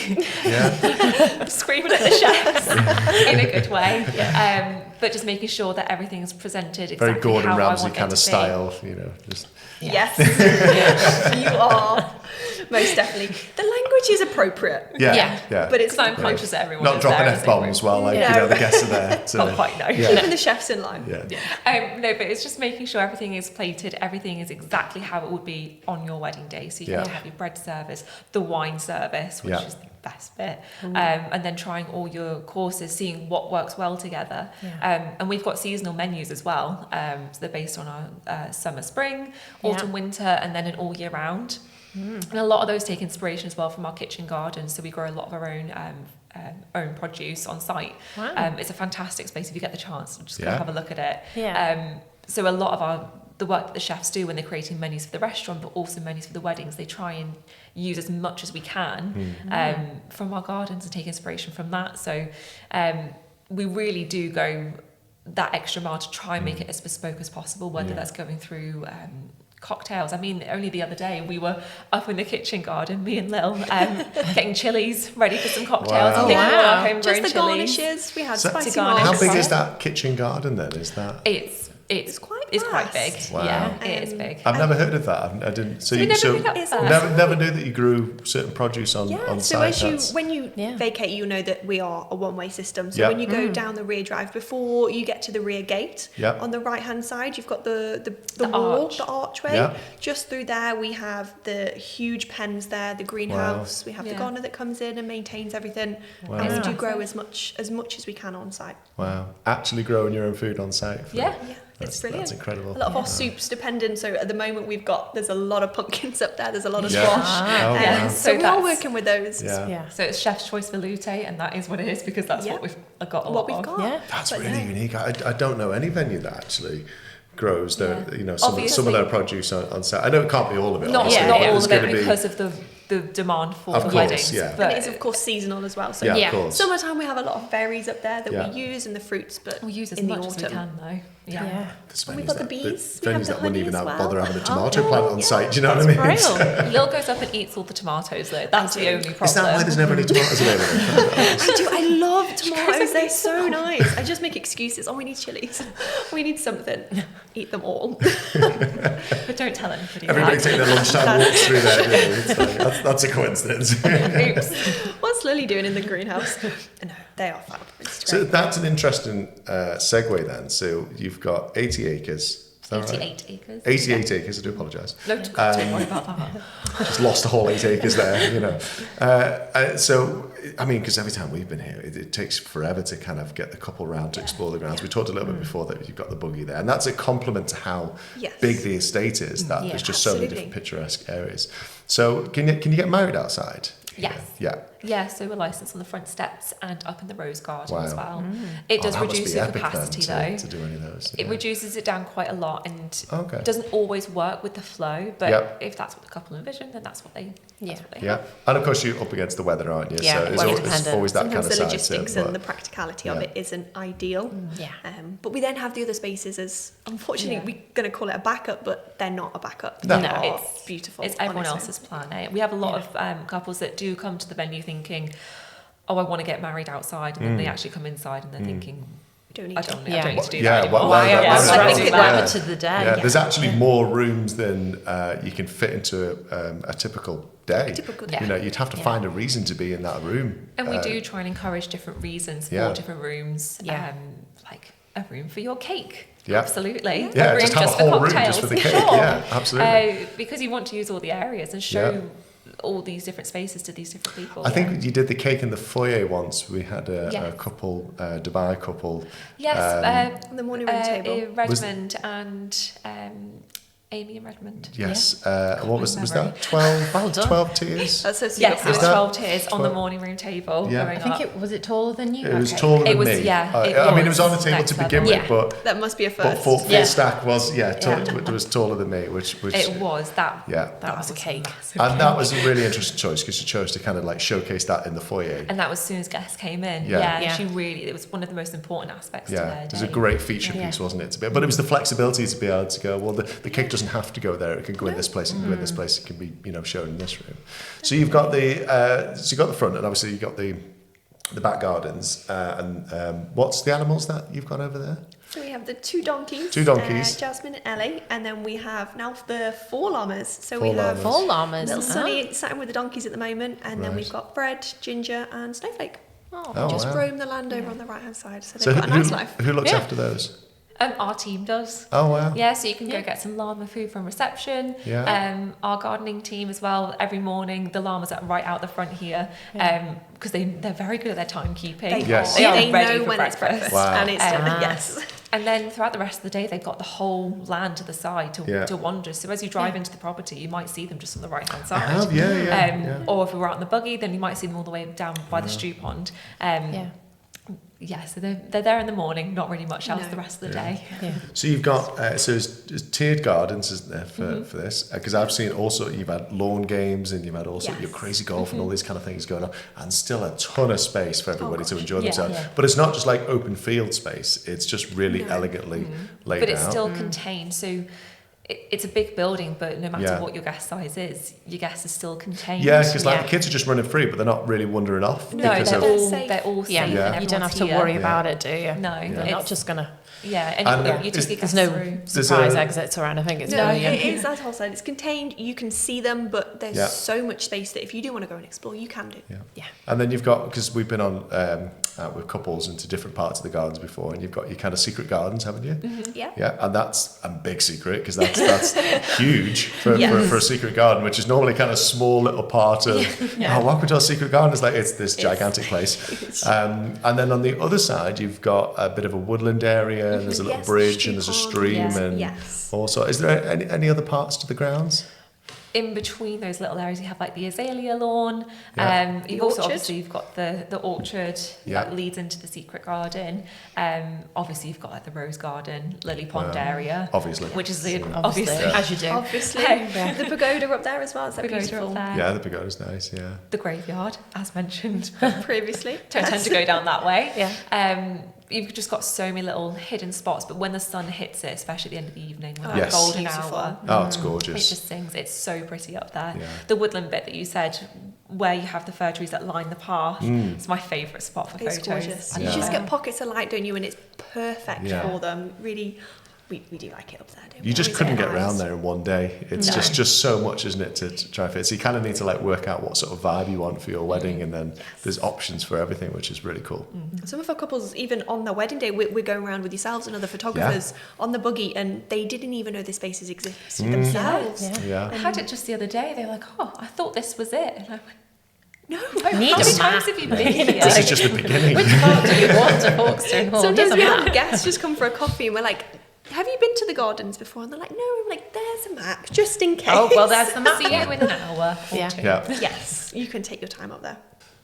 screaming at the chefs in a good way. But just making sure that everything is presented exactly very Gordon how Ramsay I want kind it of to style, you know. Just Yes, you are. Most definitely. The language is appropriate. But it's I'm conscious that everyone not is dropping there F-bombs while like, you know, the guests are there. Not quite, no. Keeping the chefs in line. No, but it's just making sure everything is plated, everything is exactly how it would be on your wedding day. So you can have your bread service, the wine service, which is the best bit, and then trying all your courses, seeing what works well together. And we've got seasonal menus as well. So they're based on our summer, spring, autumn, winter, and then an all year round. And a lot of those take inspiration as well from our kitchen garden. So we grow a lot of our own produce on site. It's a fantastic space if you get the chance. Just go have a look at it. So a lot of the work that the chefs do when they're creating menus for the restaurant, but also menus for the weddings, they try and use as much as we can from our gardens and take inspiration from that. So we really do go that extra mile to try and make it as bespoke as possible, whether that's going through cocktails. I mean, only the other day we were up in the kitchen garden, me and Lil, getting chilies ready for some cocktails. Just the garnishes. We had spicy garnish. How big is that kitchen garden then? Is that? It's quite big. Wow. Yeah, it is big. I've never heard of that. I didn't. So never knew that you grew certain produce on site. So when you vacate, you know that we are a one-way system. So when you go down the rear drive, before you get to the rear gate, on the right-hand side, you've got the wall, the archway. Just through there, we have the huge pens there, the greenhouse. We have the gardener that comes in and maintains everything. And we do grow as much as we can on site. Wow! Actually growing your own food on site. It's brilliant. That's incredible. A lot of our soups dependent. So at the moment there's a lot of pumpkins up there. There's a lot of squash. So we are working with those. So it's chef's choice veloute, and that is what it is because that's what we've got. That's really unique. I don't know any venue that actually grows some of their produce on site. I know it can't be all of it. Not all of it because of the demand for the weddings. But it's of course seasonal as well. So summertime we have a lot of berries up there that we use and the fruits, but we use as in much the as we autumn. can though. And we've got the bees. The venues that wouldn't even bother having a tomato plant on site. Do you know what I mean? Lil goes up and eats all the tomatoes though. That's the only problem. Is that why there's never any tomatoes available? I love tomatoes. They're so nice. I just make excuses. Oh, we need chilies. We need something. Eat them all. But don't tell anybody. Everybody take their lunchtime walks through there. It's like, that's a coincidence. Oops. What's Lily doing in the greenhouse? No, they are fab. So that's an interesting segue then. So you've got 80 acres. 88 acres. 88 acres, I do apologise. No, don't worry about that. Just lost a whole 8 acres there, you know. So, I mean, because every time we've been here, it takes forever to kind of get the couple round to explore the grounds. We talked a little bit before that you've got the buggy there, and that's a compliment to how big the estate is, that there's just so many different picturesque areas. So can you get married outside? Yes. Yeah. Yeah, so we're licensed on the front steps and up in the Rose Garden as Wow. well. It does that must reduce be the epic capacity then though. to do any of those. It reduces it down quite a lot, and Okay. it doesn't always work with the flow, but Yep. if that's what the couple envision, then that's what they have. Yeah, and of course you're up against the weather, aren't you? Yeah, so weather it's dependent. always that Sometimes kind of the side to logistics it, and the but- practicality of Yeah. it isn't ideal. Yeah. But we then have the other spaces as, unfortunately, we're going to call it a backup, but they're not a backup. No. They are It's beautiful. It's on everyone its own. else's plan. We have a lot of couples that do come to the venue thinking, oh, I want to get married outside, and then they actually come inside and they're thinking, We don't need I to. don't, Yeah. I don't need to do Yeah, that anymore. well, Why that's I right. think it Yeah. limited the day. Yeah, there's actually more rooms than you can fit into a typical day. Typical day. You know, you'd have to find a reason to be in that room. And we do try and encourage different reasons for Yeah. different rooms. Yeah. Like a room for your cake. Yeah. Absolutely. Yeah, a room just have a for whole room cocktails. just for the cake. Sure. Yeah, absolutely. Because you want to use all the areas and show all these different spaces to these different people. I think you did the cake in the foyer once. We had a Yes. couple, Dubai couple. Yes, On the morning room table. Redmond and Amy in Redmond. Yes. What was memory. that? 12, Well done. 12 tiers? That's so super. Yes, it was Is that 12 tiers on the 12? morning room table. Yeah. Growing I think up. it was it taller than you. It was Okay. taller than It was, me. yeah, I mean, it was on the was table next to begin level. with, but That must be a first. full Yeah. stack was Yeah. it was taller than me, which It was that. yeah. That was a cake. massive And cake. that was a really interesting choice because you chose to kind of like showcase that in the foyer. And that was as soon as guests came in. Yeah. Yeah, Yeah. she really, it was one of the most important aspects to Yeah, their it was a day. great feature Yeah. piece, wasn't it? But it was the flexibility to be able to go, well, the cake doesn't have to go there. It can go in this place, it can go in this place, it can be, shown in this room. So you've got the front, and obviously you've got the back gardens. What's the animals that you've got over there? So we have the two donkeys. Two donkeys. Jasmine and Ellie. And then we have now the 4 llamas. So Four we have llamas. Full llamas. little Sunny sat with the donkeys at the moment. And then Right. we've got Fred, Ginger and Snowflake. Oh, Just wow. roam the land over on the right hand side. So So they've got a nice life. who looks Yeah. after those? Our team does. Oh, wow. Yeah, so you can go get some llama food from reception. Yeah. Our gardening team as well. Every morning, the llamas are right out the front here because they're very good at their timekeeping. They, Yes. They are they ready know for when it's breakfast. Wow. And it's dinner. Yes. And then throughout the rest of the day, they've got the whole land to the side Yeah. to wander. So as you drive into the property, you might see them just on the right hand side. I have, yeah. Or if we were out in the buggy, then you might see them all the way down by the stew pond. Yeah, so they're there in the morning, not really much else No. the rest of the day. Yeah. So you've got so it's tiered gardens, isn't there, for this? Because I've seen also you've had lawn games and you've had also your crazy golf and all these kind of things going on, and still a ton of space for everybody to enjoy themselves. Yeah. But it's not just like open field space; it's just really elegantly laid But it's out. still contained, so it's a big building, but no matter Yeah. what your guest size is, your guest is still contained. Yeah, because like Yeah. the kids are just running free, but they're not really wandering off No, because they're of all safe. they're all safe. Yeah. And Yeah. You don't have everyone's to here. worry about it, do you? No, They're not just gonna. Yeah, and And you take your There's guests no through. There's surprise a- exits or anything. It's No, brilliant. it is, as Hall said, it's contained. You can see them, but there's Yeah. so much space that if you do want to go and explore, you can do. Yeah. And then you've got, because we've been on out with couples into different parts of the gardens before, and you've got your kind of secret gardens, haven't you? Yeah. Yeah, and that's a big secret because that's huge for Yes. a secret garden, which is normally kind of small little part of, welcome to our secret garden. It's like, it's this gigantic place. And then on the other side, you've got a bit of a woodland area, and there's a little Yes, bridge, stew and there's a pond, stream, yes, and yes. also, is there any other parts to the grounds? In between those little areas, you have like the azalea lawn. Yeah. You've The also orchard. obviously you've got the orchard Yeah. that leads into the secret garden. Obviously you've got like the rose garden, lily pond Wow. area, Obviously. which is the Obviously, obviously as you do. Obviously. Yeah. The pagoda up there as well. Is that Pagoda beautiful? up there. Yeah, the pagoda's nice, yeah. The graveyard, as mentioned. Previously. Don't tend to go down that way. Yeah. You've just got so many little hidden spots, but when the sun hits it, especially at the end of the evening, when Yes. that golden Beautiful. hour, Oh, it's it gorgeous. just sings. It's so pretty up there. Yeah. The woodland bit that you said, where you have the fir trees that line the path, it's my favourite spot for It's photos. gorgeous. I You love just it. get pockets of light, don't you? And it's perfect Yeah. for them. Really, we do like it up there, don't we? You just Always couldn't get get around eyes. there in one day. It's No. just so much, isn't it, to try and fit. So you kind of need to like work out what sort of vibe you want for your wedding, and then there's options for everything, which is really cool. Some of our couples, even on their wedding day, we're going around with yourselves and other photographers on the buggy, and they didn't even know the spaces existed themselves. Yeah. Yeah. I had it just the other day. They were like, "Oh, I thought this was it." And I went, No, Need "How a many map. times have you been here?" This is just the beginning. Which part do you want to Hawkstone Hall? sometimes Here's a we map. have guests just come for a coffee, and we're like, have you been to the gardens before? And they're like, no. I'm like, there's a map, just in case. Oh, well, there's the map. See you in an hour or two. Yeah. Yes, you can take your time up there.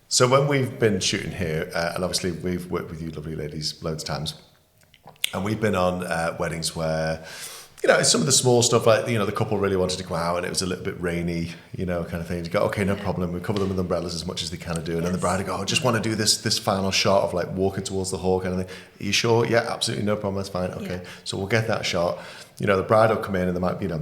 So when we've been shooting here, and obviously we've worked with you lovely ladies loads of times, and we've been on weddings where, you know, some of the small stuff, like, you know, the couple really wanted to go out and it was a little bit rainy, you know, kind of thing. You go, okay, no problem. We cover them with umbrellas as much as they can do. And then the bride would go, I just want to do this final shot of like walking towards the hall kind of thing. Are you sure? Yeah, absolutely, no problem. That's fine. Okay, so we'll get that shot. You know, the bride will come in and there might be, you know,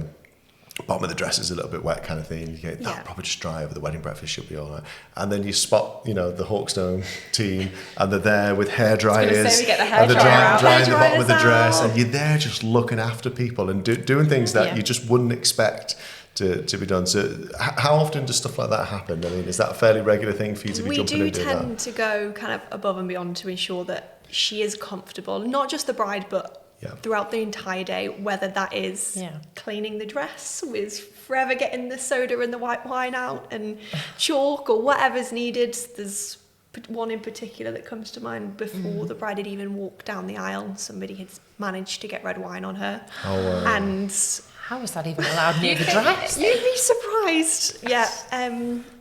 bottom of the dress is a little bit wet kind of thing. You get that probably just dry over the wedding breakfast, should be all right. And then you spot, you know, the Hawkstone team and they're there with hair dryers we get the hair and they're dryer drying the out. bottom of the dress, Out. and you're there just looking after people and doing things that you just wouldn't expect to be done. So how often does stuff like that happen? I mean, is that a fairly regular thing for you to be jumping into that? We do tend to go kind of above and beyond to ensure that she is comfortable, not just the bride, but throughout the entire day, whether that is cleaning the dress, with forever getting the soda and the white wine out and chalk or whatever's needed. There's one in particular that comes to mind before the bride had even walked down the aisle. Somebody had managed to get red wine on her. Oh, wow. And how was that even allowed near the dress? you'd be surprised. Yeah.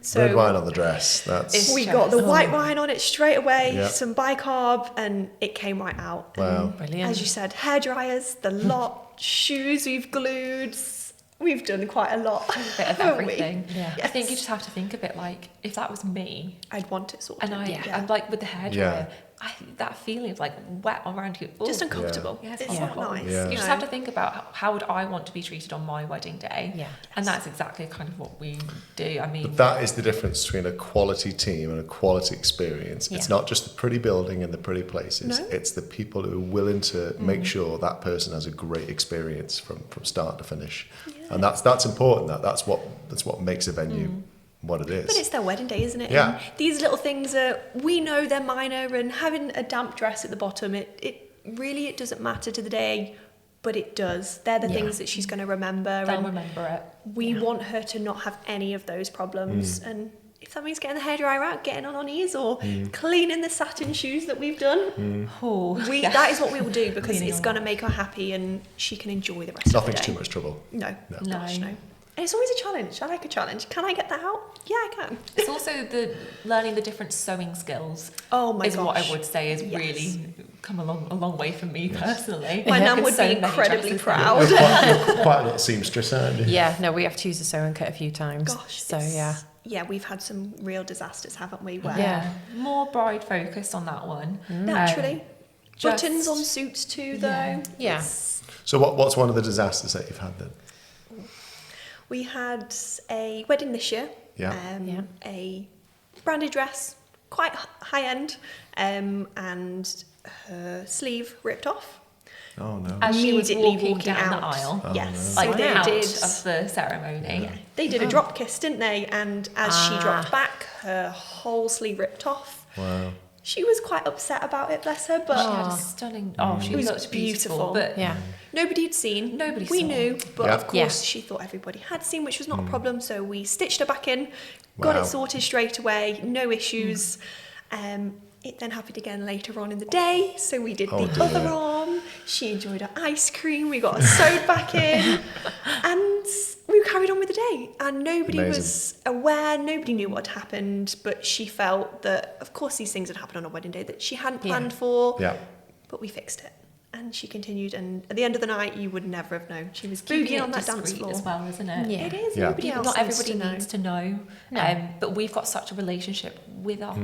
So red wine on the dress. That's we got the white wine on it straight away, some bicarb, and it came right out. Wow. And Brilliant. as you said, hair dryers, the lot, shoes we've glued. We've done quite a lot. A bit of haven't we? everything. Yeah. I think you just have to think of it like, if that was me, I'd want it sorted. and I'm like with the hairdryer, that feeling of like wet around you, Just uncomfortable. Yeah, It's not nice. Yeah. You just have to think about how would I want to be treated on my wedding day. Yeah. And that's exactly kind of what we do. I mean, But that is the difference between a quality team and a quality experience. It's not just the pretty building and the pretty places. No. It's the people who are willing to make sure that person has a great experience from start to finish. And that's important. That's what makes a venue what it is. But it's their wedding day, isn't it? Yeah. And these little things we know they're minor, and having a damp dress at the bottom, it really doesn't matter to the day, but it does. They're the things that she's going to remember. they'll and remember it. we want her to not have any of those problems. And if that means getting the hairdryer out, getting on our knees, or cleaning the satin shoes that we've done, that is what we will do, because Cleaning it's on going to make her happy and she can enjoy the rest Nothing's of the day. too much trouble. No. No. Gosh, no. And it's always a challenge. I like a challenge. Can I get that out? Yeah, I can. It's also the learning the different sewing skills. Oh my is gosh. what I would say is really come a long way for me personally. My nan I've would sewn be many incredibly dresses. proud. Quite a little seamstress, aren't you? Yeah, no, we have to use the sewing kit a few times. Gosh. So Yeah, we've had some real disasters, haven't we? Where Yeah. More bride focused on that one. naturally. Just- Buttons on suits too, though. Yeah. It's- So what's one of the disasters that you've had then? We had a wedding this year. Yeah. A branded dress, quite high end, and her sleeve ripped off. Oh no. As she was Immediately walking down the out. aisle. Yes, Like so they out did. of the ceremony. Yeah, they did a drop kiss, didn't they? And as she dropped back, her whole sleeve ripped off. Wow. She was quite upset about it, bless her, but She had a stunning. She It was looked beautiful. beautiful. But yeah. nobody had seen. Nobody we saw. knew, but Yeah. of course she thought everybody had seen, which was not a problem. So we stitched her back in, got Wow. it sorted straight away, no issues. It then happened again later on in the day, so we did Oh, the dear. other arm. She enjoyed her ice cream. We got her sewed back in, and we carried on with the day. And nobody Amazing. was aware. Nobody knew what had happened, but she felt that, of course, these things had happened on a wedding day that she hadn't planned for. Yeah. But we fixed it. And she continued, and at the end of the night, you would never have known. She was keeping boogieing it on that dance discreet floor. as well, isn't it? Yeah. It is. Yeah. Nobody else Not needs everybody to know. needs to know, No. but we've got such a relationship with our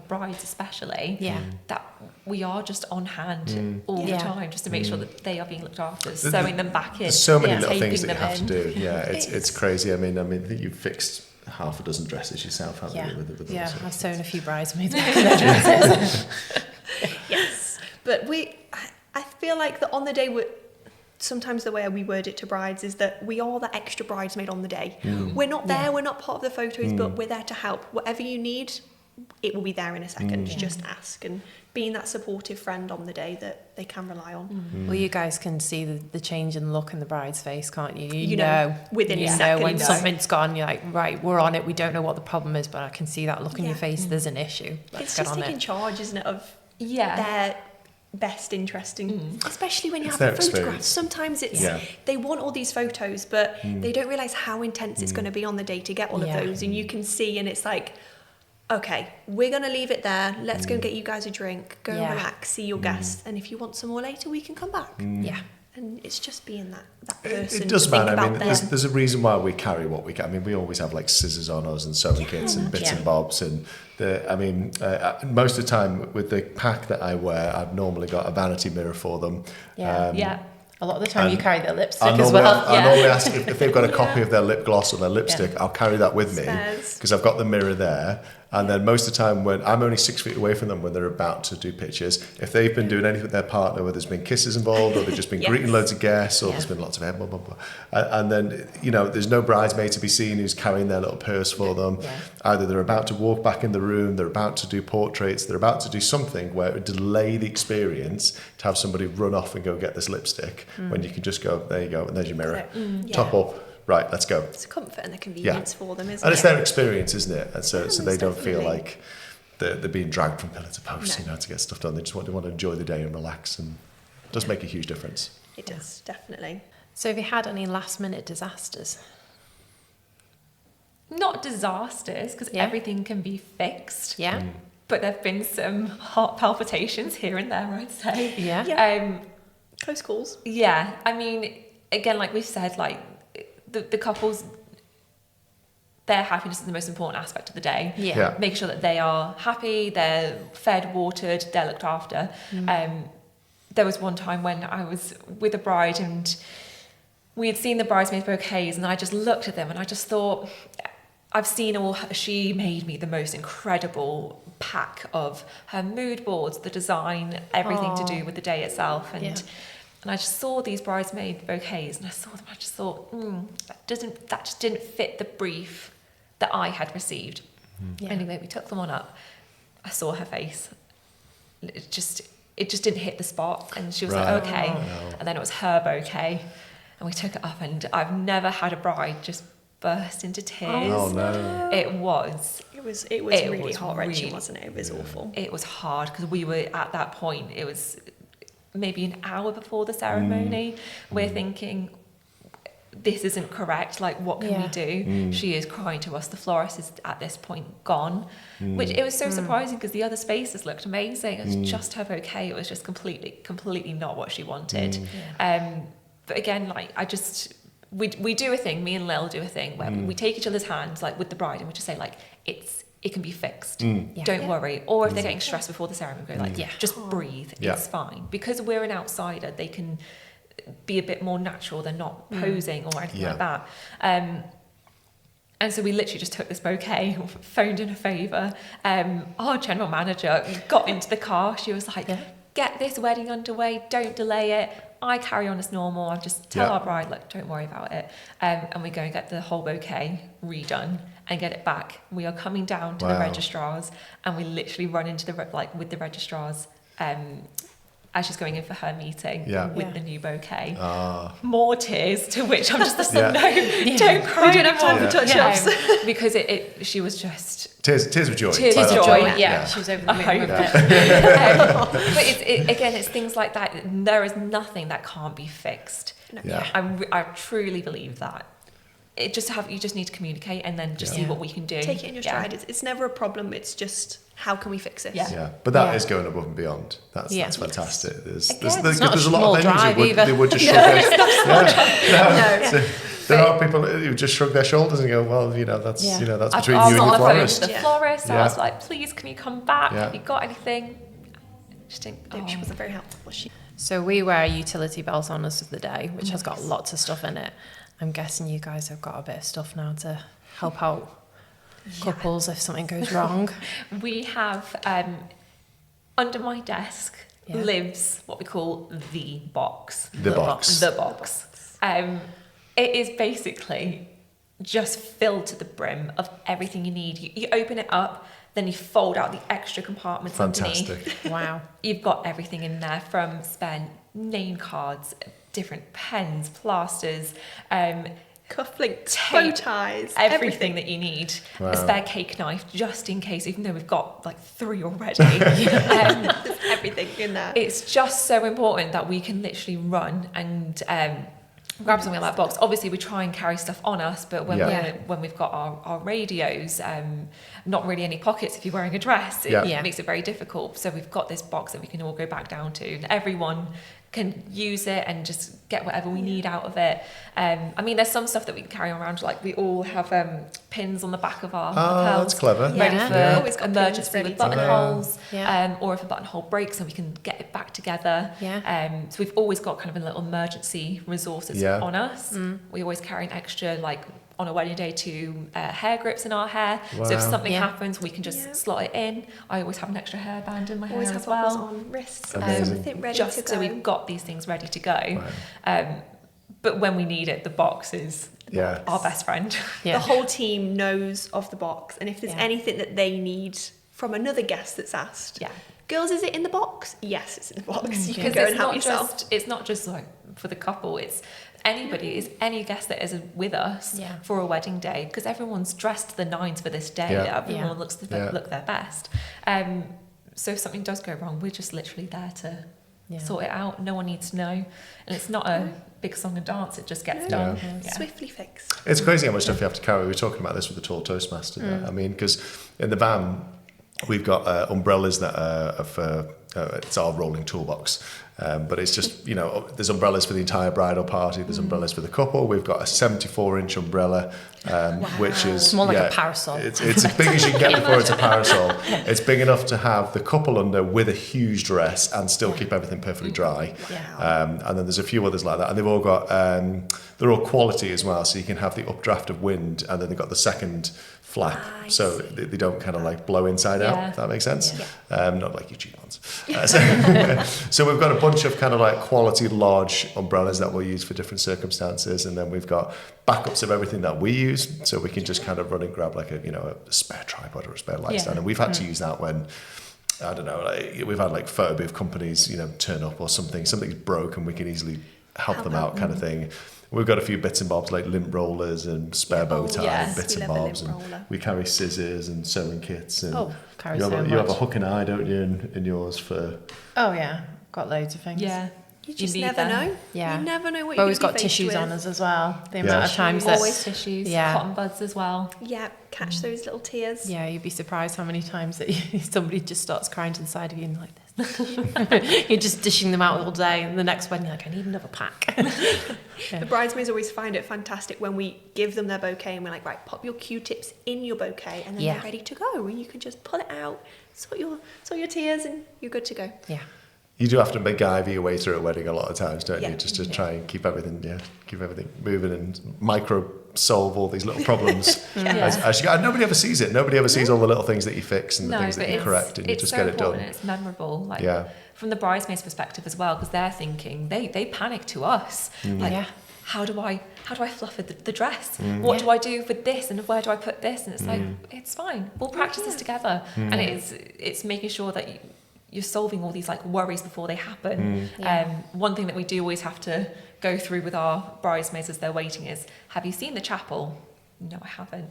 brides, especially. Yeah. That we are just on hand all the Yeah. time, just to make sure that they are being looked after, sewing them back in. There's so many Yeah. little things taping that you have them to in. do. Yeah, it's crazy. I mean, I think you've fixed half a dozen dresses yourself, haven't Yeah. you? With Yeah, those sort of I've sewn a things? few bridesmaids back in their dresses. Yes. But I feel like that on the day, sometimes the way we word it to brides is that we are the extra bridesmaid on the day. We're not there, we're not part of the photos, but we're there to help. Whatever you need, it will be there in a second. Just ask. And being that supportive friend on the day that they can rely on. Well, you guys can see the change in look in the bride's face, can't you? You know, within a you second. know when You know. something's gone, you're like, right, we're on it. We don't know what the problem is, but I can see that look in your face. There's an issue. Let's It's get just on taking it. charge, isn't it, of Yeah. their best interest in, especially when you It's have the their photographs. experience. Sometimes they want all these photos, but they don't realise how intense it's going to be on the day to get all of those. And you can see, and it's like, okay, we're going to leave it there. Let's go and get you guys a drink. Go and relax, see your guests. And if you want some more later, we can come back. Yeah. And it's just being that person. It does to think matter. I about mean, them. there's a reason why we carry what we carry. I mean, we always have like scissors on us and sewing kits and bits and bobs. And most of the time with the pack that I wear, I've normally got a vanity mirror for them. A lot of the time you carry their lipstick I as well. I normally ask if they've got a copy of their lip gloss or their lipstick, I'll carry that with me because I've got the mirror there. And then most of the time when I'm only 6 feet away from them when they're about to do pictures, if they've been doing anything with their partner where there's been kisses involved or they've just been greeting loads of guests or there's been lots of blah, blah, blah. And then, there's no bridesmaid to be seen who's carrying their little purse for them. Yeah. Either they're about to walk back in the room, they're about to do portraits, they're about to do something where it would delay the experience to have somebody run off and go get this lipstick when you can just go, there you go, and there's your mirror. Top up. Right, let's go. It's a comfort and a convenience for them, isn't it? And it's their experience, isn't it? And so they don't feel like they're being dragged from pillar to post, to get stuff done. They want to enjoy the day and relax, and it does make a huge difference. It does, definitely. So have you had any last minute disasters? Not disasters, because everything can be fixed. Yeah. But there have been some heart palpitations here and there, I'd say. Yeah. Close calls. Yeah. I mean, again, like we've said, like the couples, their happiness is the most important aspect of the day. Yeah. Making sure that they are happy, they're fed, watered, they're looked after. There was one time when I was with a bride and we had seen the bridesmaids bouquets and I just looked at them and I just thought, she made me the most incredible pack of her mood boards, the design, everything to do with the day itself. And I just saw these bridesmaid bouquets and I saw them, I just thought, that just didn't fit the brief that I had received. Anyway, we took them on up. I saw her face. It just didn't hit the spot. And she was like, okay. And then it was her bouquet. And we took it up and I've never had a bride just burst into tears. Oh no. It was really heart-wrenching, wasn't it? It was awful. It was hard because we were at that point, it was maybe an hour before the ceremony. We're thinking, this isn't correct, like what can we do? She is crying to us, the florist is at this point gone, which it was so surprising because the other spaces looked amazing. It was just her bouquet, it was just completely not what she wanted. But again, like we do a thing, me and Lil do a thing where we take each other's hands, like with the bride, and we just say like, it can be fixed. Don't worry. Or if they're getting stressed before the ceremony, go like, just breathe. It's fine. Because we're an outsider, they can be a bit more natural. They're not posing or anything like that. And so we literally just took this bouquet, phoned in a favour. Our general manager got into the car. She was like, get this wedding underway. Don't delay it. I carry on as normal. I just tell our bride, look, don't worry about it. And we go and get the whole bouquet redone and get it back. We are coming down to the registrars and we literally run into with the registrars as she's going in for her meeting with the new bouquet. More tears, to which I'm just no, don't cry. We don't have time for touch-ups. Because she was just... Tears of joy. Tears of joy, She was over the moon. But it's things like that. There is nothing that can't be fixed. No. I truly believe that. You just need to communicate and then just see what we can do. Take it in your stride. It's never a problem. It's just, how can we fix this? But that is going above and beyond. That's fantastic. There's not a lot of venues either. they would just shrug their There are people who just shrug their shoulders and go, well, that's that's between you and your florist. The florist. I was like, please, can you come back? Have you got anything? She wasn't very helpful, was she? So we wear a utility belt on us of the day, which has got lots of stuff in it. I'm guessing you guys have got a bit of stuff now to help out couples if something goes wrong. We have, under my desk lives what we call the box. The box. The box. It is basically just filled to the brim of everything you need. You open it up, then you fold out the extra compartments underneath. Wow. You've got everything in there from spare name cards, different pens, plasters, cufflinks, bow ties, everything that you need. Wow. A spare cake knife, just in case, even though we've got like 3 already. There's everything in there. It's just so important that we can literally run and grab something like that box. Obviously, we try and carry stuff on us, but when we've got our radios, not really any pockets if you're wearing a dress, it makes it very difficult. So we've got this box that we can all go back down to, and everyone can use it and just get whatever we need out of it. I mean, there's some stuff that we can carry around, like we all have pins on the back of our lapels. That's clever. Ready Always for got emergency pins with ready to buttonholes, go. or if a buttonhole breaks, then we can get it back together. So we've always got kind of a little emergency resources on us. We always carry an extra, like on a wedding day, 2 hair grips in our hair. Wow. So if something happens, we can just slot it in. I always have an extra hairband in my hair as buckles well. on wrists, Amazing. everything ready Just to go. so we've got these things ready to go. Wow. But when we need it, the box is our best friend. The whole team knows of the box, and if there's anything that they need from another guest that's asked, girls, is it in the box? Yes, it's in the box. You can go and help yourself. It's not just like for the couple, it's any guest that is with us for a wedding day, because everyone's dressed to the nines for this day. Everyone looks look their best. So if something does go wrong, we're just literally there to sort it out. No one needs to know, and it's not a big song and dance. It just gets done. Swiftly fixed. It's crazy how much stuff you have to carry. We were talking about this with the tall Toastmaster there. I mean, because in the van we've got umbrellas that are for it's our rolling toolbox. But it's just, there's umbrellas for the entire bridal party, there's umbrellas for the couple. We've got a 74-inch umbrella, which is... It's more like a parasol. It's as big as you can get before it's a parasol. It's big enough to have the couple under with a huge dress and still keep everything perfectly dry. And then there's a few others like that. And they've all got... they're all quality as well, so you can have the updraft of wind, and then they've got the second flap, so they don't kind of like blow inside out, if that makes sense. Not like your cheap ones. So we've got a bunch of kind of like quality large umbrellas that we'll use for different circumstances, and then we've got backups of everything that we use, so we can just kind of run and grab like a spare tripod or a spare light stand, and we've had to use that when I don't know, like we've had like photo booth companies turn up or something's broken, we can easily help them out kind of thing. We've got a few bits and bobs like lint rollers and spare bow tie and bits and bobs, and we carry scissors and sewing kits. And you have a hook and eye, don't you, in yours for? Oh yeah, got loads of things. Yeah. You just never know. Yeah. You never know what you're always got tissues on us as well. The amount of times that always tissues, cotton buds as well. Yeah, catch those little tears. Yeah, you'd be surprised how many times that somebody just starts crying to the side of you and like this. You're just dishing them out all day, and the next one you're like, I need another pack. The bridesmaids always find it fantastic when we give them their bouquet and we're like, right, pop your Q-tips in your bouquet, and then they're ready to go, and you can just pull it out, sort your tears, and you're good to go. Yeah. You do have to MacGyver your way through a wedding a lot of times, don't you? Just to try and keep everything moving and micro solve all these little problems. As you go. Nobody ever sees it. Nobody ever sees all the little things that you fix and the things that you correct, and you just get it done. It's memorable. From the bridesmaids' perspective as well, because they're thinking they panic to us. How do I fluff the dress? What do I do with this, and where do I put this? And it's like, it's fine. We'll practice this together. And it's making sure that you're solving all these like worries before they happen. One thing that we do always have to go through with our bridesmaids as they're waiting is, have you seen the chapel? No, I haven't.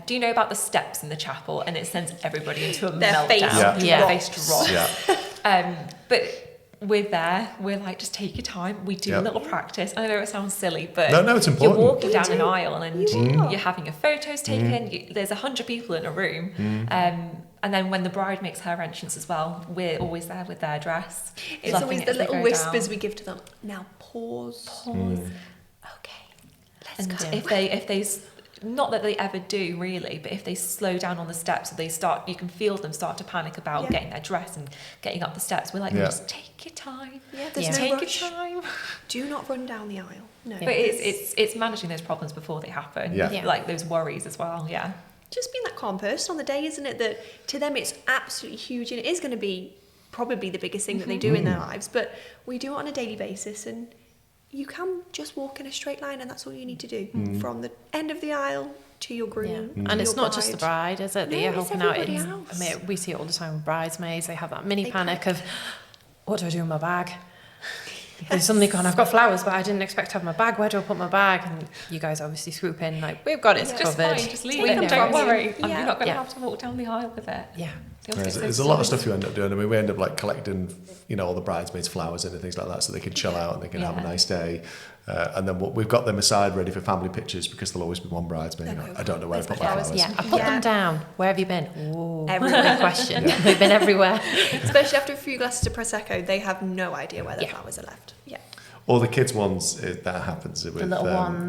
Do you know about the steps in the chapel? And it sends everybody into a meltdown. Their face drops. But we're like, just take your time. We do a little practice. I know it sounds silly, but no, it's important. You're walking down an aisle and you're having your photos taken. There's 100 people in a room. And then when the bride makes her entrance as well, we're always there with their dress. It's always the little whispers we give to them. Now pause. Okay, let's go. If they not that they ever do really, but if they slow down on the steps, you can feel them start to panic about getting their dress and getting up the steps. We're like, just take your time. There's no take rush. Your time. Do not run down the aisle. No. But it's managing those problems before they happen. Like those worries as well. Yeah. Just being that calm person on the day, isn't it? That to them it's absolutely huge, and it is going to be probably the biggest thing that they do in their lives. But we do it on a daily basis, and you can just walk in a straight line, and that's all you need to do from the end of the aisle to your groom. And it's not just the bride, is it? That you're helping out. Else. I mean, we see it all the time with bridesmaids. They have that mini panic of, what do I do in my bag? They've suddenly gone, I've got flowers, but I didn't expect to have my bag. Where do I put my bag? And you guys obviously swoop in, like, we've got it Just covered. fine, just leave Take it, them don't from worry. you. I'm Yeah. not going to have to walk down the aisle with it. Yeah. There's a lot of stuff you end up doing. I mean, we end up like collecting, all the bridesmaids' flowers and things like that, so they can chill out and they can have a nice day. And then we've got them aside ready for family pictures because there'll always be one bridesmaid. I don't know where to put my flowers. Yeah, I put them down. Where have you been? Ooh, everywhere. Question. We've been everywhere. Especially after a few glasses of Prosecco, they have no idea where their flowers are left. Yeah. Or the kids' ones, that happens with The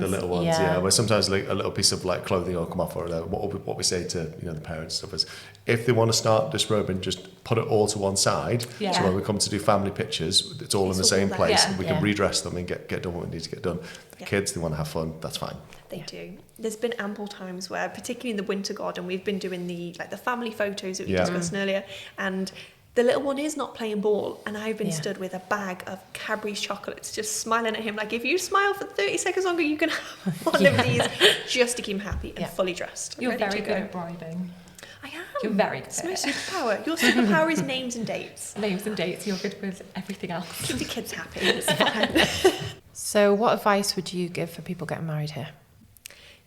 little ones. Yeah. Where sometimes like a little piece of like clothing will come off, or what we say to the parents and stuff is, if they want to start disrobing, just put it all to one side. Yeah. So when we come to do family pictures, it's all in the same there. place, Yeah. and we can redress them and get done what we need to get done. The kids, they want to have fun. That's fine. They do. There's been ample times where, particularly in the winter garden, we've been doing the family photos that we discussed earlier, and the little one is not playing ball, and I've been stood with a bag of Cadbury's chocolates, just smiling at him like, if you smile for 30 seconds longer, you can have one of these, just to keep him happy and fully dressed. You're ready very to good go. at bribing. I am. You're very good It's at my it. superpower. Your superpower is names and dates. Names and dates, you're good with everything else. Keep the kids happy. It's fine. So what advice would you give for people getting married here?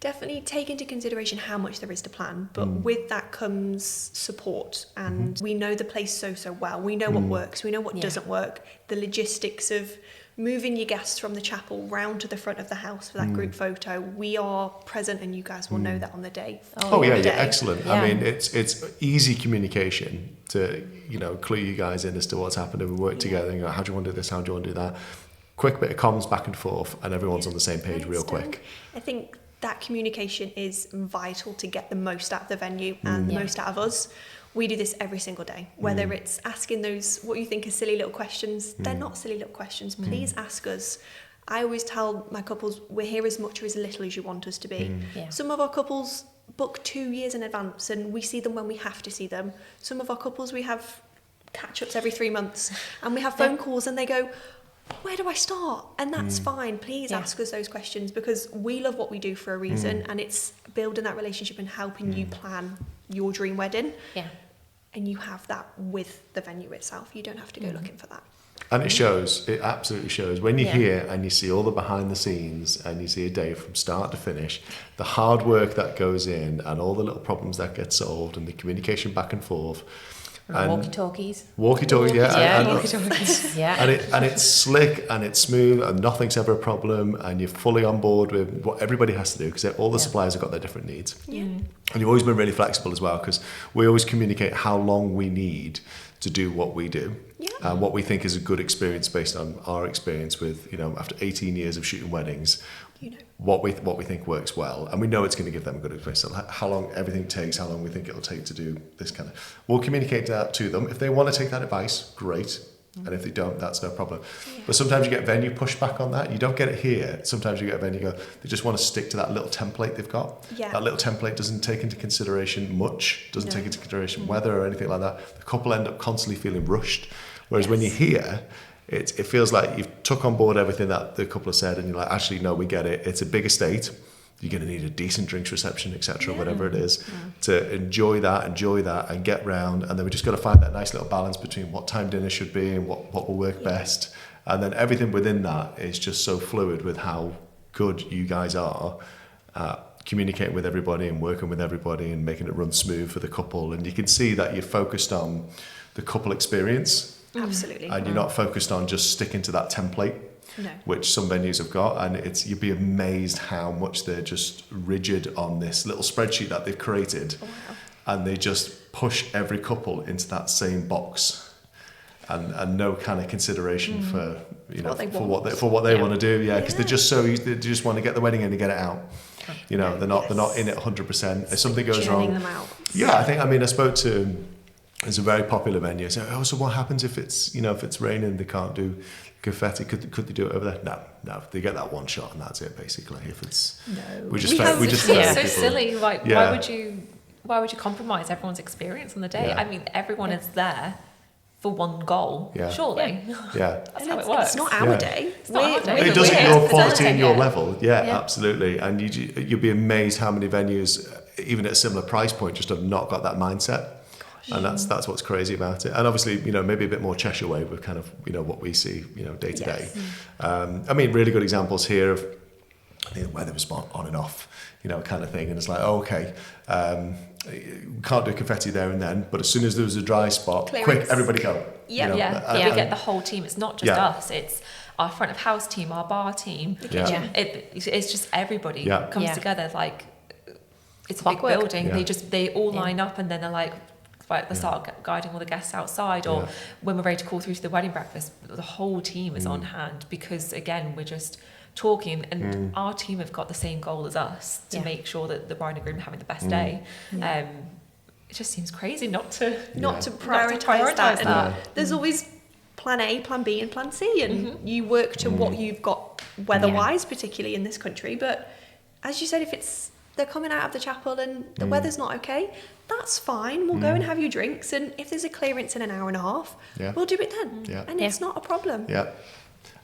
Definitely take into consideration how much there is to plan, but with that comes support, and we know the place so well. We know what works, we know what doesn't work. The logistics of moving your guests from the chapel round to the front of the house for that group photo, we are present, and you guys will know that on the day. Excellent. Yeah. I mean, it's easy communication to clue you guys in as to what's happening. We work together and go, how do you want to do this, how do you want to do that? Quick bit of comms back and forth, and everyone's on the same page real quick. I think that communication is vital to get the most out of the venue and the most out of us. We do this every single day, whether it's asking those what you think are silly little questions. They're not silly little questions. Please ask us. I always tell my couples, we're here as much or as little as you want us to be. Yeah. Some of our couples book 2 years in advance, and we see them when we have to see them. Some of our couples, we have catch-ups every 3 months, and we have phone calls, and they go, where do I start? And that's fine. Please ask us those questions, because we love what we do for a reason, and it's building that relationship and helping you plan your dream wedding. Yeah. And you have that with the venue itself. You don't have to go looking for that. And it shows, it absolutely shows. When you're here and you see all the behind the scenes and you see a day from start to finish, the hard work that goes in and all the little problems that get solved and the communication back and forth. And Walkie-talkies. Walkie-talkie, Walkie-talkies. And it's slick and it's smooth and nothing's ever a problem, and you're fully on board with what everybody has to do, because all the suppliers have got their different needs. Yeah. And you've always been really flexible as well, because we always communicate how long we need to do what we do, and what we think is a good experience based on our experience with, after 18 years of shooting weddings, what we think works well, and we know it's going to give them a good experience. So how long everything takes, how long we think it'll take to do this kind of. We'll communicate that to them. If they want to take that advice, great. And if they don't, that's no problem. But sometimes you get venue pushback on that. You don't get it here. Sometimes you get a venue go, they just want to stick to that little template they've got. Yeah. That little template doesn't take into consideration much, doesn't take into consideration weather or anything like that. The couple end up constantly feeling rushed. Whereas when you're here, it feels like you've took on board everything that the couple have said, and you're like, actually, no, we get it. It's a big estate. You're going to need a decent drinks reception, etc., whatever it is, to enjoy that and get round. And then we just got to find that nice little balance between what time dinner should be and what will work best. And then everything within that is just so fluid with how good you guys are at communicating with everybody and working with everybody and making it run smooth for the couple. And you can see that you're focused on the couple experience. Absolutely. And you're not focused on just sticking to that template. No. Which some venues have got, and you'd be amazed how much they're just rigid on this little spreadsheet that they've created, and they just push every couple into that same box, and no kind of consideration for what they want to do, because they're just so used, they just want to get the wedding in and get it out. They're not in it 100%. If something goes wrong, them out. I spoke to. It's a very popular venue. So, so what happens if it's raining? They can't do confetti. Could they do it over there? No. They get that one shot and that's it. Basically, if it's we just It's so people. silly. Like, why would you compromise everyone's experience on the day? Yeah. I mean, everyone is there for one goal. Yeah. Worry. Yeah. That's how it works. It's not our day. It's not our day. It does We're at here your to quality facilitate and your it. level. Yeah, absolutely. And you'd be amazed how many venues, even at a similar price point, just have not got that mindset. And that's what's crazy about it. And obviously, maybe a bit more Cheshire way with kind of, what we see, day to day. I mean, really good examples here of the weather was on and off, kind of thing. And it's like, okay, we can't do confetti there and then, but as soon as there was a dry spot, quick, everybody go. We get the whole team. It's not just us. It's our front of house team, our bar team, the kitchen. It's just everybody comes together. Like, it's a big building. They all line up, and then they're like, right, they start guiding all the guests outside, or when we're ready to call through to the wedding breakfast, the whole team is on hand, because again, we're just talking, and our team have got the same goal as us to make sure that the bride and groom are having the best day. It just seems crazy not to prioritize that. And there's always plan A, plan B, and plan C, and you work to what you've got weather-wise, particularly in this country. But as you said, if they're coming out of the chapel and the weather's not okay, that's fine. We'll go and have your drinks, and if there's a clearance in an hour and a half, we'll do it then. And it's not a problem.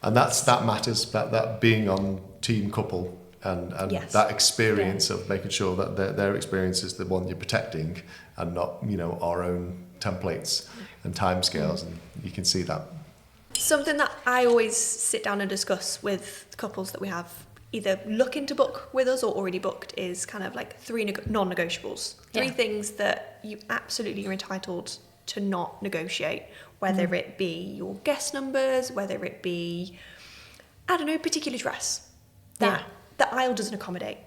And that matters, that being on team couple and that experience of making sure that their experience is the one you're protecting, and not our own templates and timescales, and you can see that. Something that I always sit down and discuss with couples that we have either looking to book with us or already booked is kind of like 3 non-negotiables. 3 things that you absolutely are entitled to not negotiate, whether it be your guest numbers, whether it be, I don't know, particular dress that the aisle doesn't accommodate.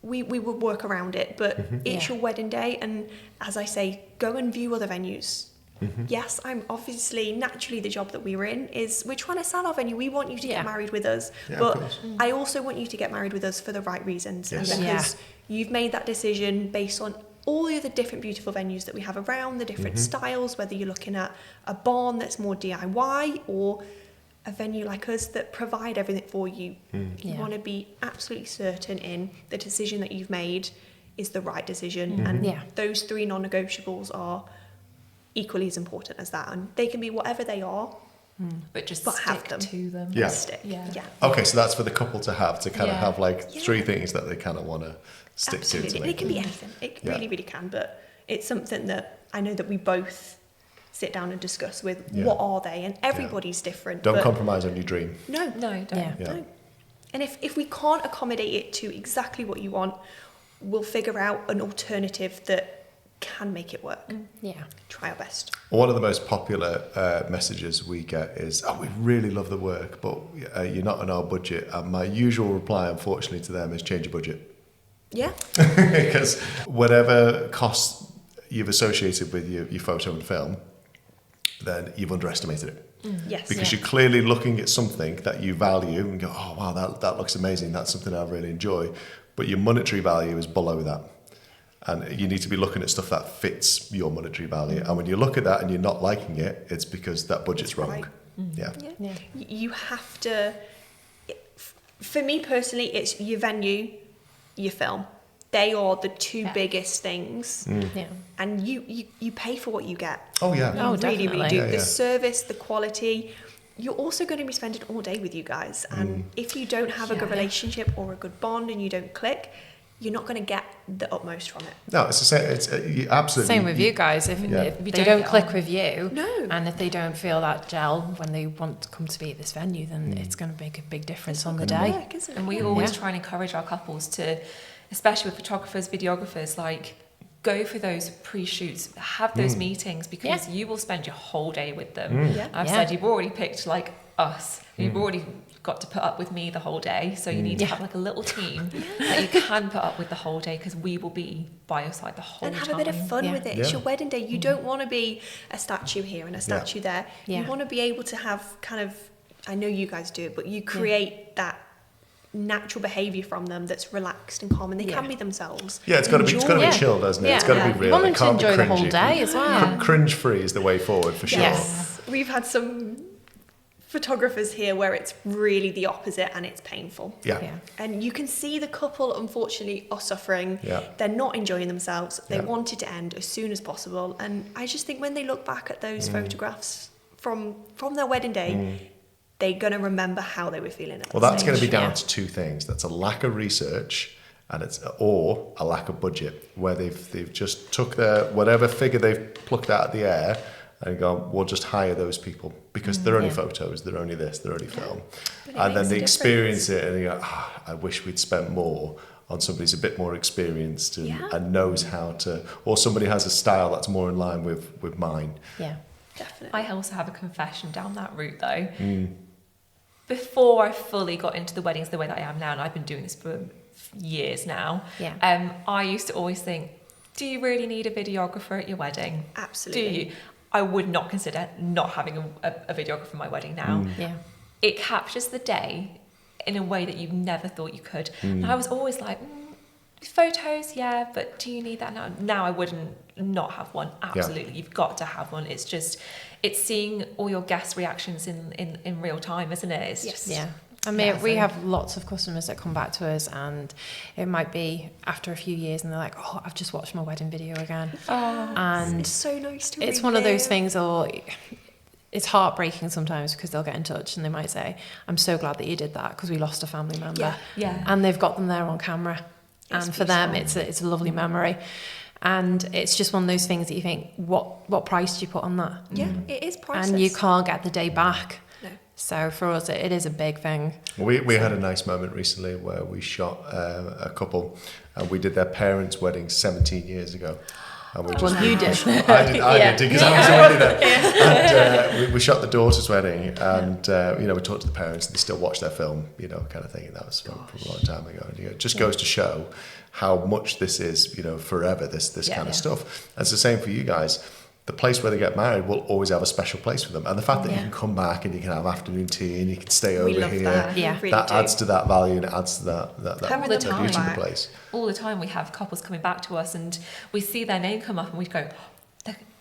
We will work around it, but it's your wedding day, and as I say, go and view other venues. Yes, I'm obviously, naturally, the job that we were in is we're trying to sell our venue. We want you to get married with us, but I also want you to get married with us for the right reasons, and because you've made that decision based on all the other different beautiful venues that we have around, the different styles, whether you're looking at a barn that's more DIY or a venue like us that provide everything for you. You want to be absolutely certain in the decision that you've made is the right decision, and those 3 non-negotiables are equally as important as that, and they can be whatever they are, but stick have them. To them. Okay, so that's for the couple to have have like 3 things that they kind of want to stick to. It can be anything. It really, really can, but it's something that I know that we both sit down and discuss with. What are they? And everybody's different. Don't compromise on your dream. No, don't. No. And if we can't accommodate it to exactly what you want, we'll figure out an alternative that can make it work. Try our best. One of the most popular messages we get is, we really love the work, but you're not on our budget. And my usual reply, unfortunately, to them is change your budget. Because whatever costs you've associated with your photo and film, then you've underestimated it. Because you're clearly looking at something that you value and go, oh wow, that looks amazing, that's something I really enjoy, but your monetary value is below that. And you need to be looking at stuff that fits your monetary value. And when you look at that and you're not liking it, it's because that budget's wrong. You have to, for me personally, it's your venue, your film. They are the 2 biggest things. And you pay for what you get. Oh yeah. You really, really do. The service, the quality. You're also going to be spending all day with you guys. And if you don't have a good relationship or a good bond and you don't click, you're not going to get the utmost from it. No, it's the same. It's absolutely same with you guys. If they don't click with you, and if they don't feel that gel when they want to come to be at this venue, then it's going to make a big difference on the day. Work, isn't it? And we always try and encourage our couples to, especially with photographers, videographers, like, go for those pre-shoots, have those meetings, because you will spend your whole day with them. I've said you've already picked like us. You've already got to put up with me the whole day, so you need to have like a little team that you can put up with the whole day, because we will be by your side the whole time. And have a bit of fun with it. It's your wedding day. You don't want to be a statue here and a statue there. You want to be able to have kind of, I know you guys do it, but you create that natural behaviour from them that's relaxed and calm, and they can be themselves. It's got to be chilled, doesn't it? It's got to be real. You want them to enjoy the whole day as well. Cringe free is the way forward for sure. We've had some photographers here where it's really the opposite and it's painful. And you can see the couple, unfortunately, are suffering. They're not enjoying themselves. They want it to end as soon as possible. And I just think when they look back at those photographs from their wedding day, they're going to remember how they were feeling at Well, that's going to be down to 2 things. That's a lack of research and or a lack of budget where they've just took their whatever figure they've plucked out of the air and gone, we'll just hire those people because they're only photos, they're only this, they're only film, and then they experience it and they go, I wish we'd spent more on somebody who's a bit more experienced and knows how to, or somebody has a style that's more in line with mine. Yeah, definitely. I also have a confession down that route though. Before I fully got into the weddings the way that I am now, and I've been doing this for years now, I used to always think, do you really need a videographer at your wedding? Absolutely. Do you? I would not consider not having a videographer for my wedding now. It captures the day in a way that you never thought you could. And I was always like, photos, but do you need that now? Now I wouldn't not have one. Absolutely, you've got to have one. It's just, it's seeing all your guest reactions in real time, isn't it? It's just, I mean, we have lots of customers that come back to us, and it might be after a few years and they're like, oh, I've just watched my wedding video again. And it's so nice to it's one of those things, or it's heartbreaking sometimes because they'll get in touch and they might say, I'm so glad that you did that because we lost a family member. And they've got them there on camera. And for them, it's a lovely memory. And it's just one of those things that you think, what price do you put on that? Yeah, it is priceless. And you can't get the day back. No. So for us, it is a big thing. We had a nice moment recently where we shot a couple, and we did their parents' wedding 17 years ago. And we just, you did. I did because I was already there. And we shot the daughter's wedding, and we talked to the parents, and they still watch their film, kind of thing. And that was from a long time ago. And it just goes to show how much this is, forever. This kind of stuff. And it's the same for you guys. The place where they get married will always have a special place for them, and the fact that you can come back and you can have afternoon tea and you can stay over here, that adds to that value and adds to that beauty of the place. All the time we have couples coming back to us and we see their name come up and we go,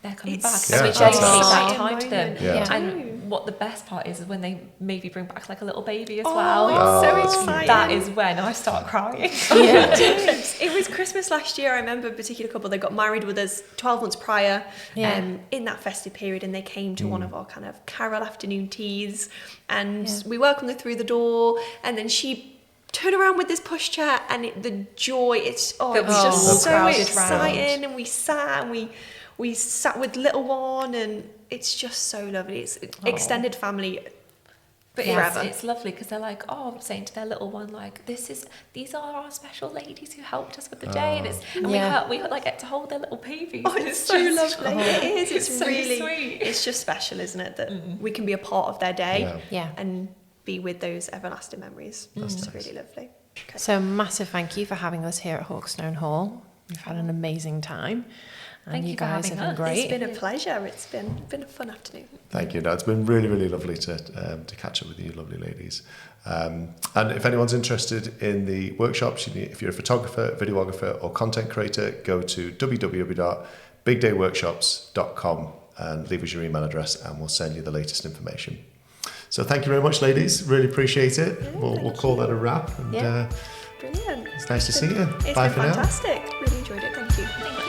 they're coming back. Yeah, So we dedicate that time to them. Yeah. And what the best part is when they maybe bring back like a little baby as well. well. It's so exciting. That is when I start crying. It was Christmas last year. I remember a particular couple, they got married with us 12 months prior in that festive period, and they came to one of our kind of carol afternoon teas, and we welcomed her through the door, and then she turned around with this pushchair, and the joy, it's just so exciting. And we sat and we sat with little one, and it's just so lovely. It's extended family. But it's lovely because they're like, saying to their little one, like, these are our special ladies who helped us with the day, and we like get to hold their little babies. Oh, it's so lovely. It is. It's so really sweet. It's just special, isn't it, that we can be a part of their day and be with those everlasting memories. It's really lovely. Okay. So massive thank you for having us here at Hawkstone Hall. We've had an amazing time. Thank you guys for having have been us. great. It's been a pleasure. It's been a fun afternoon. Thank you. No, it's been really, really lovely to catch up with you, lovely ladies. And if anyone's interested in the workshops, if you're a photographer, videographer, or content creator, go to www.bigdayworkshops.com and leave us your email address, and we'll send you the latest information. So thank you very much, ladies. Really appreciate it. Yeah, we'll call that a wrap. And, Brilliant. it's nice to see you. It's Bye been for now. fantastic. Really enjoyed it. Thank you. Thank you.